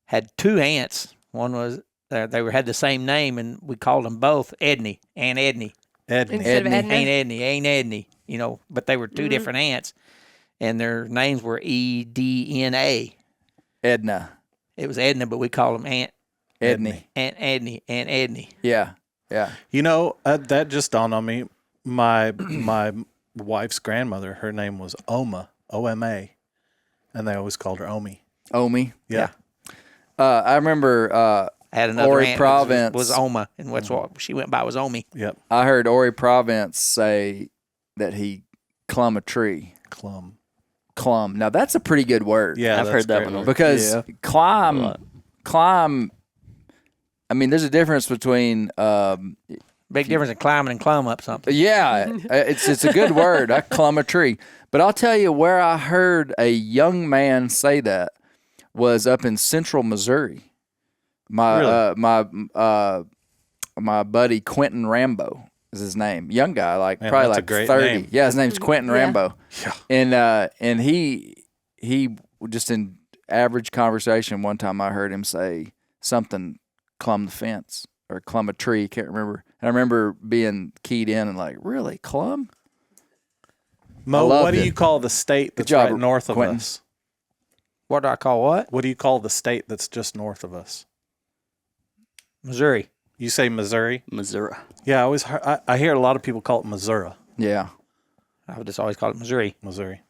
Speaker 4: had two aunts. One was they had the same name, and we called them both Edney, Aunt Edney,
Speaker 2: Edney.
Speaker 1: Instead of
Speaker 3: Edney.
Speaker 1: Edna.
Speaker 4: Aunt Edney. You know, but they were two different aunts, and their names were EDNA.
Speaker 3: Edna.
Speaker 4: It was Edna, but we called them Aunt
Speaker 3: Edney.
Speaker 4: Edney, Aunt Edney.
Speaker 3: Yeah.
Speaker 2: You know, that just dawned on me. My wife's grandmother, her name was Oma, O-M-A. And they always called her Omi.
Speaker 3: Omi.
Speaker 2: Yeah.
Speaker 3: I remember
Speaker 4: I had another
Speaker 3: Ori
Speaker 4: aunt
Speaker 3: Province.
Speaker 4: was Oma, and what's what she went by was Omi.
Speaker 2: Yep.
Speaker 3: I heard Ori Province say that he clumb a tree.
Speaker 2: Clum.
Speaker 3: Clumb. Now that's a pretty good word.
Speaker 2: Yeah,
Speaker 6: I've
Speaker 2: that's
Speaker 6: heard that
Speaker 2: great
Speaker 6: one.
Speaker 2: word.
Speaker 3: Because
Speaker 6: A
Speaker 3: climb.
Speaker 6: lot.
Speaker 3: I mean, there's a difference between.
Speaker 4: Big difference in climbing and climb up something.
Speaker 3: Yeah, it's a good word. I clumb a tree. But I'll tell you where I heard a young man say that was up in central Missouri. My my buddy Quentin Rambo is his name. Young guy, like
Speaker 2: Man,
Speaker 3: probably
Speaker 2: that's a
Speaker 3: like
Speaker 2: great
Speaker 3: 30.
Speaker 2: name.
Speaker 3: Yeah, his name's Quentin
Speaker 1: Yeah.
Speaker 3: Rambo.
Speaker 2: Yeah.
Speaker 3: And he just in average conversation one time I heard him say something clumb the fence or clumb a tree, can't remember. And I remember being keyed in and like, really, clumb?
Speaker 2: Mo,
Speaker 3: loved
Speaker 2: what do
Speaker 3: it.
Speaker 2: you call the state that's
Speaker 3: job,
Speaker 2: right north of
Speaker 3: Quentin.
Speaker 2: us?
Speaker 4: What do I call what?
Speaker 2: What do you call the state that's just north of us?
Speaker 4: Missouri.
Speaker 2: You say Missouri?
Speaker 6: Missouri.
Speaker 2: Yeah, I hear a lot of people call it Missouri.
Speaker 3: Yeah.
Speaker 4: I would just always call it Missouri.
Speaker 2: Missouri.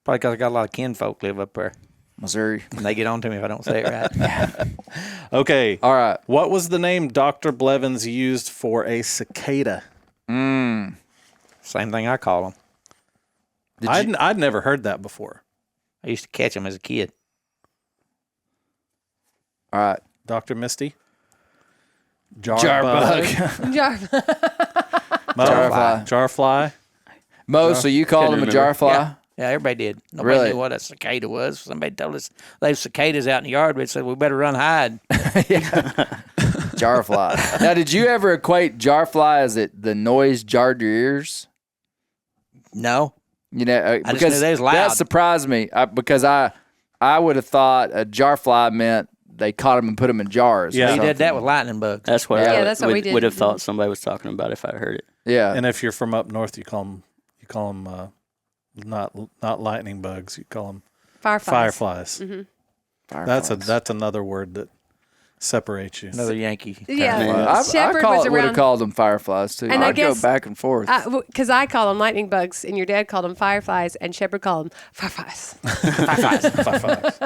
Speaker 4: Probably because I got a lot of kinfolk live up there,
Speaker 3: Missouri.
Speaker 4: and they get on to me if I don't say it right.
Speaker 2: Okay.
Speaker 3: All right.
Speaker 2: What was the name Dr. Blevins used for a cicada?
Speaker 4: Same thing I call them.
Speaker 2: I'd never heard that before.
Speaker 4: I used to catch them as a kid.
Speaker 3: All right.
Speaker 2: Dr. Misty?
Speaker 3: Jarbug.
Speaker 1: Jar-
Speaker 3: Jarfly.
Speaker 2: Jarfly.
Speaker 3: Mo, so you called him a
Speaker 6: Couldn't remember.
Speaker 3: jarfly?
Speaker 4: Yeah, everybody did. Nobody
Speaker 3: Really?
Speaker 4: knew what a cicada was. Somebody told us there was cicadas out in the yard. We said we better run hide.
Speaker 3: Jarfly. Now, did you ever equate jarfly as the noise jarred your ears?
Speaker 4: No,
Speaker 3: You know,
Speaker 4: I just
Speaker 3: because
Speaker 4: knew they was loud.
Speaker 3: that surprised me because I would have thought a jarfly meant they caught them and put them in jars. or
Speaker 2: Yeah.
Speaker 4: we did that
Speaker 3: something.
Speaker 4: with lightning bugs.
Speaker 6: That's what
Speaker 3: Yeah,
Speaker 6: I
Speaker 1: that's what we did.
Speaker 6: would have thought somebody was talking about if I heard it.
Speaker 3: Yeah.
Speaker 2: And if you're from up north, you call them not lightning bugs. You call them
Speaker 1: Fireflies.
Speaker 2: fireflies. That's another word that separates you.
Speaker 4: Another Yankee.
Speaker 1: Yeah.
Speaker 6: Yeah.
Speaker 1: Shepherd
Speaker 3: I
Speaker 1: was
Speaker 3: would have
Speaker 1: around.
Speaker 3: called them fireflies too.
Speaker 1: And I
Speaker 5: I'd go
Speaker 1: guess-
Speaker 5: back and forth.
Speaker 1: Because I call them lightning bugs, and your dad called them fireflies, and Shepherd called them fireflies.
Speaker 2: Fireflies.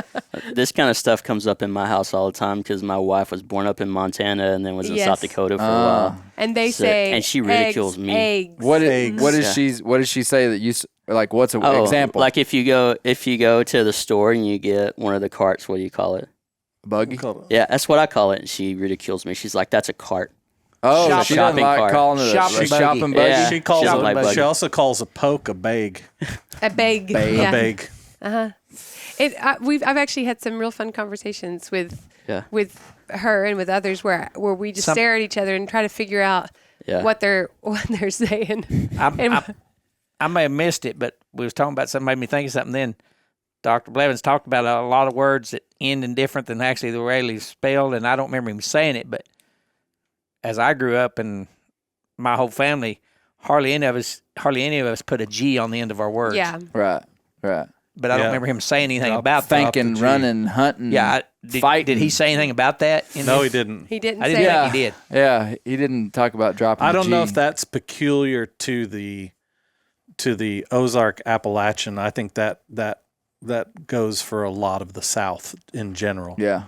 Speaker 6: This kind of stuff comes up in my house all the time because my wife was born up in Montana and then was in
Speaker 1: Yes.
Speaker 6: South Dakota for a while.
Speaker 1: And they
Speaker 6: So-
Speaker 1: say,
Speaker 6: and she ridicules
Speaker 1: eggs,
Speaker 6: me.
Speaker 1: Eggs.
Speaker 3: What
Speaker 6: Yeah.
Speaker 3: does she say that you like? What's an
Speaker 6: Oh,
Speaker 3: example?
Speaker 6: like if you go to the store and you get one of the carts, what do you call it?
Speaker 3: buggy.
Speaker 6: Yeah, that's what I call it. And she ridicules me. She's like, "That's a cart."
Speaker 3: Oh, she doesn't
Speaker 6: Shopping
Speaker 3: like
Speaker 6: cart.
Speaker 3: calling it
Speaker 4: Shopping
Speaker 3: a
Speaker 4: buggy.
Speaker 3: shopping buggy.
Speaker 6: Yeah.
Speaker 2: She calls
Speaker 6: Shopping buggy.
Speaker 2: She also calls a poke a bag.
Speaker 1: A bag.
Speaker 3: Bag.
Speaker 1: Yeah.
Speaker 2: A bag.
Speaker 1: I've actually had some real fun conversations with her and with others where we just stare at each other and try to figure out
Speaker 6: Yeah.
Speaker 1: what they're saying.
Speaker 4: I may have missed it, but we was talking about something made me think of something then. Dr. Blevins talked about a lot of words that end in different than actually the way they spelled, and I don't remember him saying it, but as I grew up and my whole family, hardly any of us put a G on the end of our words.
Speaker 1: Yeah.
Speaker 3: Right.
Speaker 4: But I don't
Speaker 2: Yeah.
Speaker 4: remember him saying anything
Speaker 2: Drop-
Speaker 4: about that.
Speaker 3: Thinking,
Speaker 2: G.
Speaker 3: running, hunting.
Speaker 4: Yeah,
Speaker 3: fighting.
Speaker 4: Did he say anything about that?
Speaker 2: No, he didn't.
Speaker 1: He didn't
Speaker 4: I
Speaker 1: say
Speaker 4: didn't
Speaker 1: it.
Speaker 4: think he did.
Speaker 3: Yeah, he didn't talk about dropping.
Speaker 2: I
Speaker 3: the
Speaker 2: don't know
Speaker 3: G.
Speaker 2: if that's peculiar to the Ozark Appalachian. I think that goes for a lot of the South in general.
Speaker 3: Yeah,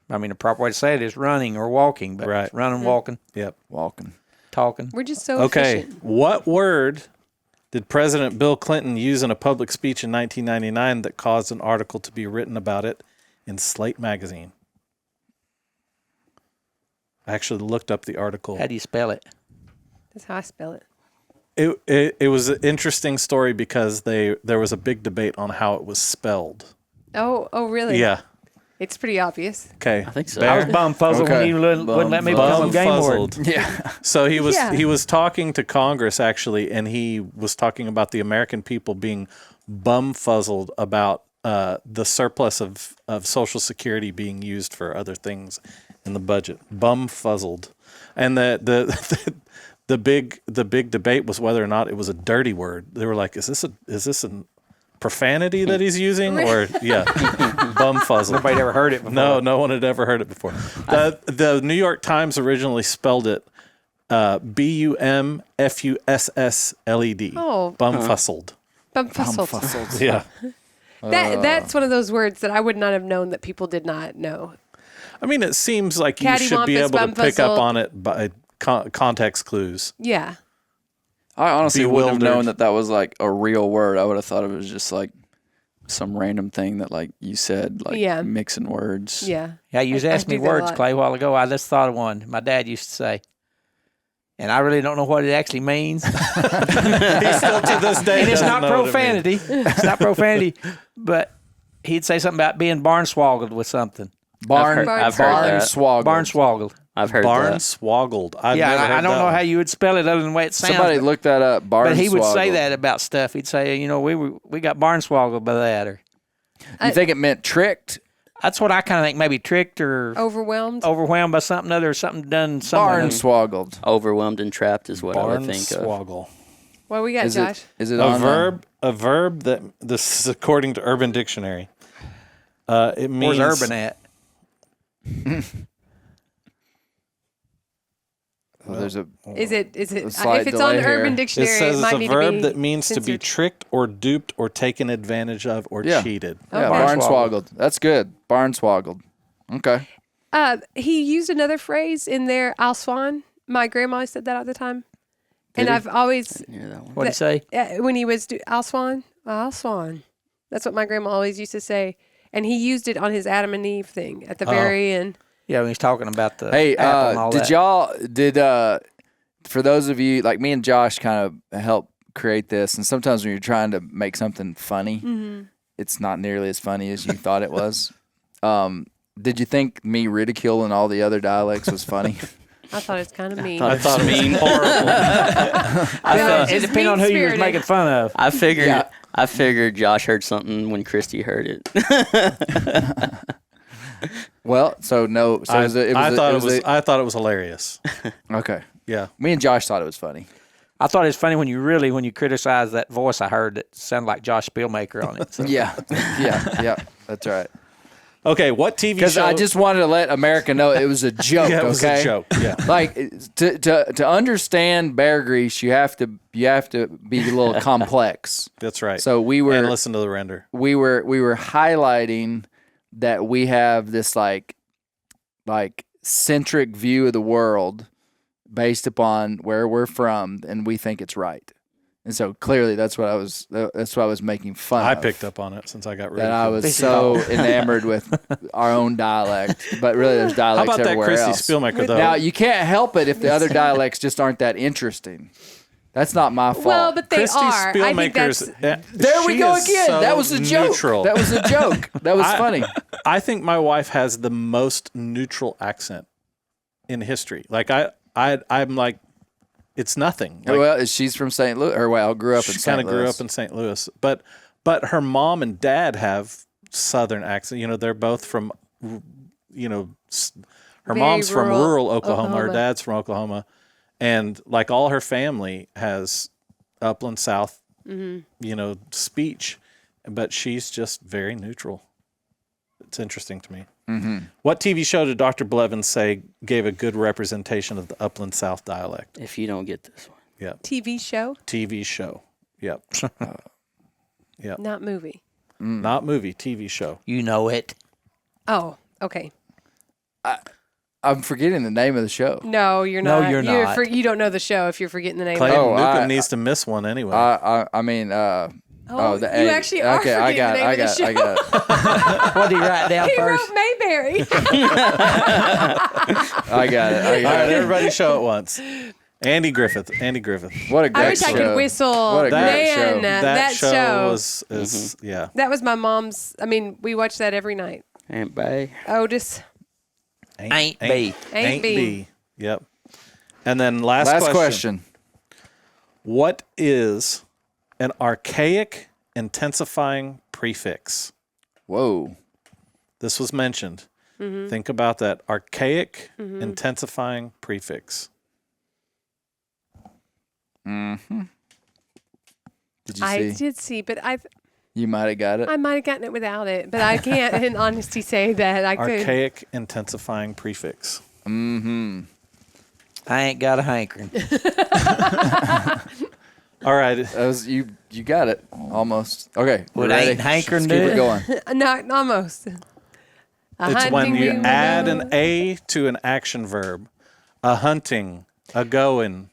Speaker 4: I mean, the proper way to say it is running or walking, but
Speaker 2: Right.
Speaker 4: it's running, walking,
Speaker 2: Yep.
Speaker 3: walking.
Speaker 4: talking.
Speaker 1: We're just so
Speaker 2: Okay.
Speaker 1: efficient.
Speaker 2: What word did President Bill Clinton use in a public speech in 1999 that caused an article to be written about it in Slate magazine? I actually looked up the article.
Speaker 4: How do you spell it?
Speaker 1: That's how I spell it.
Speaker 2: It was an interesting story because there was a big debate on how it was spelled.
Speaker 1: Oh, really?
Speaker 2: Yeah.
Speaker 1: It's pretty obvious.
Speaker 2: Okay.
Speaker 6: I think so.
Speaker 2: Bear?
Speaker 4: I was bumfuzzled
Speaker 3: Okay.
Speaker 4: when he wouldn't let me become a game warden.
Speaker 2: Bumfuzzled.
Speaker 3: Yeah,
Speaker 2: So he was
Speaker 1: Yeah.
Speaker 2: he was talking to Congress actually, and he was talking about the American people being bumfuzzled about the surplus of Social Security being used for other things in the budget. Bumfuzzled, and the big debate was whether or not it was a dirty word. They were like, "Is this a profanity that he's using?" Or yeah, bumfuzzled.
Speaker 4: Nobody ever heard it before.
Speaker 2: No one had ever heard it before. The New York Times originally spelled it Bumfusssled.
Speaker 1: Oh.
Speaker 2: Bumfuzzled.
Speaker 1: Bumfuzzled.
Speaker 2: Yeah.
Speaker 1: That's one of those words that I would not have known that people did not know.
Speaker 2: I mean, it seems like you
Speaker 1: Catty
Speaker 2: should be
Speaker 1: wampus,
Speaker 2: able to pick up
Speaker 1: bumpuzzle.
Speaker 2: on it by context clues.
Speaker 1: Yeah.
Speaker 5: I honestly wouldn't have known
Speaker 2: Bewildered.
Speaker 5: that was like a real word. I would have thought it was just like some random thing that like you said, like
Speaker 1: Yeah.
Speaker 5: mixing words.
Speaker 1: Yeah.
Speaker 4: Yeah, you just
Speaker 1: I
Speaker 4: asked me
Speaker 1: do that a
Speaker 4: words,
Speaker 1: lot.
Speaker 4: Clay, a while ago. I just thought of one my dad used to say. And I really don't know what it actually means.
Speaker 2: He still to this day
Speaker 4: And it's
Speaker 2: doesn't
Speaker 4: not
Speaker 2: know what it
Speaker 4: profanity.
Speaker 2: means.
Speaker 4: It's not profanity. But he'd say something about being barnswoggled with something.
Speaker 5: Barn,
Speaker 6: I've heard that.
Speaker 5: swoggled.
Speaker 4: Barnswoggled.
Speaker 6: I've heard
Speaker 2: Barn
Speaker 6: that.
Speaker 2: swoggled. I've
Speaker 4: Yeah,
Speaker 2: never
Speaker 4: I
Speaker 2: heard
Speaker 4: don't
Speaker 2: that
Speaker 4: know
Speaker 2: one.
Speaker 4: how you would spell it other than the way it sounds.
Speaker 5: Somebody look that up. Barn
Speaker 4: but he would say
Speaker 5: swoggled.
Speaker 4: that about stuff. He'd say, you know, we got barnswoggled by that. Or
Speaker 5: You think it meant tricked?
Speaker 4: that's what I kind of think. Maybe tricked or
Speaker 1: Overwhelmed.
Speaker 4: overwhelmed by something other, or something done.
Speaker 5: Barn
Speaker 4: Something.
Speaker 5: swoggled.
Speaker 6: Overwhelmed and trapped is what I
Speaker 2: Barn
Speaker 6: would think of.
Speaker 2: swoggle.
Speaker 1: What we got,
Speaker 5: Is
Speaker 1: Josh?
Speaker 5: it
Speaker 2: A
Speaker 5: on
Speaker 2: verb that this is according to Urban Dictionary. It means
Speaker 4: Where's urban at?
Speaker 5: There's a
Speaker 1: Is it?
Speaker 5: slight
Speaker 1: If it's on
Speaker 5: delay
Speaker 1: the Urban
Speaker 5: here.
Speaker 1: Dictionary,
Speaker 2: It says
Speaker 1: might
Speaker 2: it's a
Speaker 1: need
Speaker 2: verb
Speaker 1: to be
Speaker 2: that means to be
Speaker 1: censored.
Speaker 2: tricked or duped or taken advantage of or
Speaker 5: Yeah.
Speaker 2: cheated.
Speaker 5: yeah,
Speaker 4: barn
Speaker 5: barn swoggled. That's good. Barn swoggled. Okay.
Speaker 1: He used another phrase in there. I'll swan. My grandma said that all the time, and
Speaker 5: he?
Speaker 1: I've always
Speaker 6: Yeah, that one.
Speaker 4: What'd he say?
Speaker 1: when he was I'll swan. I'll swan. That's what my grandma always used to say, and he used it on his Adam and Eve thing at the very end.
Speaker 4: Yeah, when he's talking about the
Speaker 5: Hey,
Speaker 4: apple and all
Speaker 5: did
Speaker 4: that.
Speaker 5: y'all for those of you like me and Josh kind of help create this, and sometimes when you're trying to make something funny, it's not nearly as funny as you thought it was. Did you think me ridiculing all the other dialects was funny?
Speaker 1: I thought it was kind of mean.
Speaker 2: I thought it was horrible.
Speaker 4: It depends on who you was making fun of.
Speaker 6: I figured.
Speaker 5: Yeah.
Speaker 6: I figured Josh heard something when Christy heard it.
Speaker 5: Well, so no. So
Speaker 2: I thought it was hilarious.
Speaker 5: okay.
Speaker 2: Yeah.
Speaker 5: Me and Josh thought it was funny.
Speaker 4: I thought it was funny when you criticized that voice I heard that sounded like Josh Spielmaker on it. So.
Speaker 5: Yeah, that's right.
Speaker 2: Okay, what TV
Speaker 5: Because
Speaker 2: show?
Speaker 5: I just wanted to let America know it was a joke.
Speaker 2: yeah, it was
Speaker 5: okay?
Speaker 2: a joke. Yeah.
Speaker 5: Like to understand bear grease, you have to be a little complex.
Speaker 2: That's right.
Speaker 5: So we
Speaker 2: and
Speaker 5: were
Speaker 2: listen to the render.
Speaker 5: we were highlighting that we have this like centric view of the world based upon where we're from, and we think it's right. And so clearly that's what I was making fun
Speaker 2: I
Speaker 5: of.
Speaker 2: picked up on it since I got rid
Speaker 5: that
Speaker 2: of
Speaker 5: I
Speaker 2: it.
Speaker 5: was so enamored with our own dialect, but really there's
Speaker 2: How
Speaker 5: dialects
Speaker 2: about that
Speaker 5: everywhere
Speaker 2: Christy
Speaker 5: else.
Speaker 2: Spielmaker, though?
Speaker 5: Now you can't help it if the other dialects just aren't that interesting. That's not my fault.
Speaker 1: Well, but they
Speaker 2: Christy
Speaker 1: are. I think
Speaker 2: Spielmaker's.
Speaker 1: that's
Speaker 5: there we
Speaker 2: she
Speaker 5: go
Speaker 2: is
Speaker 5: again.
Speaker 2: so
Speaker 5: That was a joke.
Speaker 2: neutral.
Speaker 5: That was a joke. That was funny.
Speaker 2: I think my wife has the most neutral accent in history. Like I'm like, it's nothing. Like,
Speaker 5: Well, she's from St. Louis, or well, grew up in
Speaker 2: she
Speaker 5: St.
Speaker 2: kind
Speaker 5: Louis.
Speaker 2: of grew up in St. Louis, but her mom and dad have Southern accent. You know, they're both from, you know, her
Speaker 1: Very
Speaker 2: mom's from
Speaker 1: rural
Speaker 2: rural Oklahoma. Her
Speaker 1: Oklahoma.
Speaker 2: dad's from Oklahoma, and like all her family has Upland South, you know, speech, but she's just very neutral. It's interesting to me.
Speaker 5: Mm-hmm.
Speaker 2: What TV show did Dr. Blevins say gave a good representation of the Upland South dialect?
Speaker 6: If you don't get this one,
Speaker 2: Yep.
Speaker 1: TV show,
Speaker 2: TV show. Yep.
Speaker 1: not movie.
Speaker 2: Not movie, TV show.
Speaker 4: You know it.
Speaker 1: Oh, okay.
Speaker 5: I'm forgetting the name of the show.
Speaker 1: No, you're
Speaker 4: No,
Speaker 1: not.
Speaker 4: you're not.
Speaker 1: You don't know the show if you're forgetting the name.
Speaker 2: Clay
Speaker 1: of it.
Speaker 5: Oh,
Speaker 2: Newcomb needs to miss one anyway.
Speaker 5: I mean,
Speaker 1: Oh,
Speaker 5: the
Speaker 1: you
Speaker 5: A.
Speaker 1: actually are
Speaker 5: okay. I
Speaker 1: forgetting
Speaker 5: got
Speaker 1: the
Speaker 5: it.
Speaker 1: name
Speaker 5: I
Speaker 1: of the
Speaker 5: got it. I
Speaker 1: show.
Speaker 5: got it.
Speaker 4: What did he write down
Speaker 1: He
Speaker 4: first?
Speaker 1: wrote Mayberry.
Speaker 5: I got it. I
Speaker 2: All
Speaker 5: got
Speaker 2: right,
Speaker 5: it.
Speaker 2: everybody show it once. Andy Griffith.
Speaker 5: What a great
Speaker 1: I wish
Speaker 5: show.
Speaker 1: I could whistle.
Speaker 5: What a great
Speaker 1: Man,
Speaker 5: show.
Speaker 1: that show.
Speaker 2: is yeah.
Speaker 1: That was my mom's. I mean, we watched that every night.
Speaker 6: Aunt Bay.
Speaker 1: Otis.
Speaker 4: Ain't B.
Speaker 1: Ain't B.
Speaker 2: Yep. And then last
Speaker 5: Last question.
Speaker 2: What is an archaic intensifying prefix?
Speaker 5: Whoa.
Speaker 2: This was mentioned.
Speaker 1: Mm-hmm.
Speaker 2: Think about that. Archaic intensifying prefix.
Speaker 5: Mm-hmm. Did you
Speaker 1: I
Speaker 5: see?
Speaker 1: did see, but
Speaker 5: You might have got it.
Speaker 1: I might have gotten it without it, but I can't in honesty say that I could.
Speaker 2: Archaic intensifying prefix.
Speaker 5: Mm-hmm.
Speaker 4: I ain't got a hankering.
Speaker 2: All right.
Speaker 3: That was you got it almost. Okay.
Speaker 4: Would
Speaker 3: ready?
Speaker 4: ain't hankering
Speaker 3: Let's
Speaker 4: do
Speaker 3: keep
Speaker 4: it?
Speaker 3: it going.
Speaker 1: Not almost.
Speaker 2: It's when you add an A to an action verb. A hunting, a going.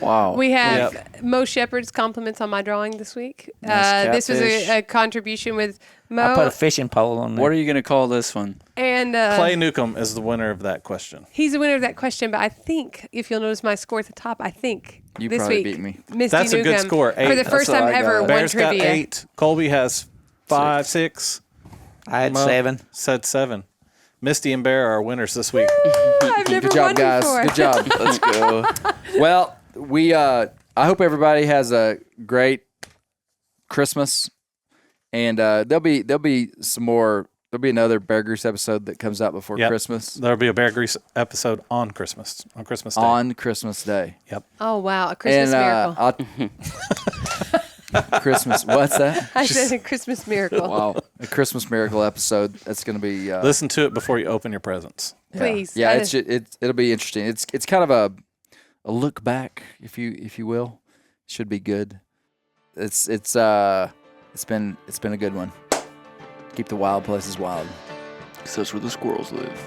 Speaker 3: Wow.
Speaker 1: We have Moe Shepherd's compliments on my drawing this week.
Speaker 3: Nice
Speaker 1: this was
Speaker 3: catfish.
Speaker 1: a contribution with Moe.
Speaker 4: I put a fishing pole on there.
Speaker 5: What are you going to call this one?
Speaker 1: And
Speaker 2: Clay Newcomb is the winner of that question.
Speaker 1: he's the winner of that question, but I think, if you'll notice my score at the top, I think
Speaker 3: You
Speaker 1: this
Speaker 3: probably
Speaker 1: week,
Speaker 3: beat me.
Speaker 1: Misty
Speaker 2: That's a good
Speaker 1: Newcomb,
Speaker 2: score,
Speaker 1: for
Speaker 2: 8.
Speaker 1: the
Speaker 2: That's
Speaker 1: first
Speaker 3: what
Speaker 1: time
Speaker 3: I got.
Speaker 1: ever, won
Speaker 2: Bear's got
Speaker 1: trivia.
Speaker 2: 8. Colby has 5, 6.
Speaker 4: I had
Speaker 2: Mo
Speaker 4: 7.
Speaker 2: said 7. Misty and Bear are winners this week.
Speaker 1: I've never
Speaker 3: Good job,
Speaker 1: won
Speaker 3: guys.
Speaker 1: before.
Speaker 3: Good job. Let's go. Well, we I hope everybody has a great Christmas, and there'll be some more. There'll be another Bear Grease episode that comes out before
Speaker 2: Yep.
Speaker 3: Christmas.
Speaker 2: There'll be a Bear Grease episode on Christmas Day.
Speaker 3: On Christmas Day.
Speaker 2: Yep.
Speaker 1: Oh, wow. A Christmas miracle.
Speaker 3: Christmas. What's that?
Speaker 1: I said a Christmas miracle.
Speaker 3: Wow. A Christmas miracle episode. That's going to be.
Speaker 2: Listen to it before you open your presents.
Speaker 1: Please.
Speaker 3: Yeah,
Speaker 1: That
Speaker 3: it'll be interesting. It's kind of a look back, if you will. Should be good. It's been a good one. Keep the wild places wild.
Speaker 5: So that's where the squirrels live.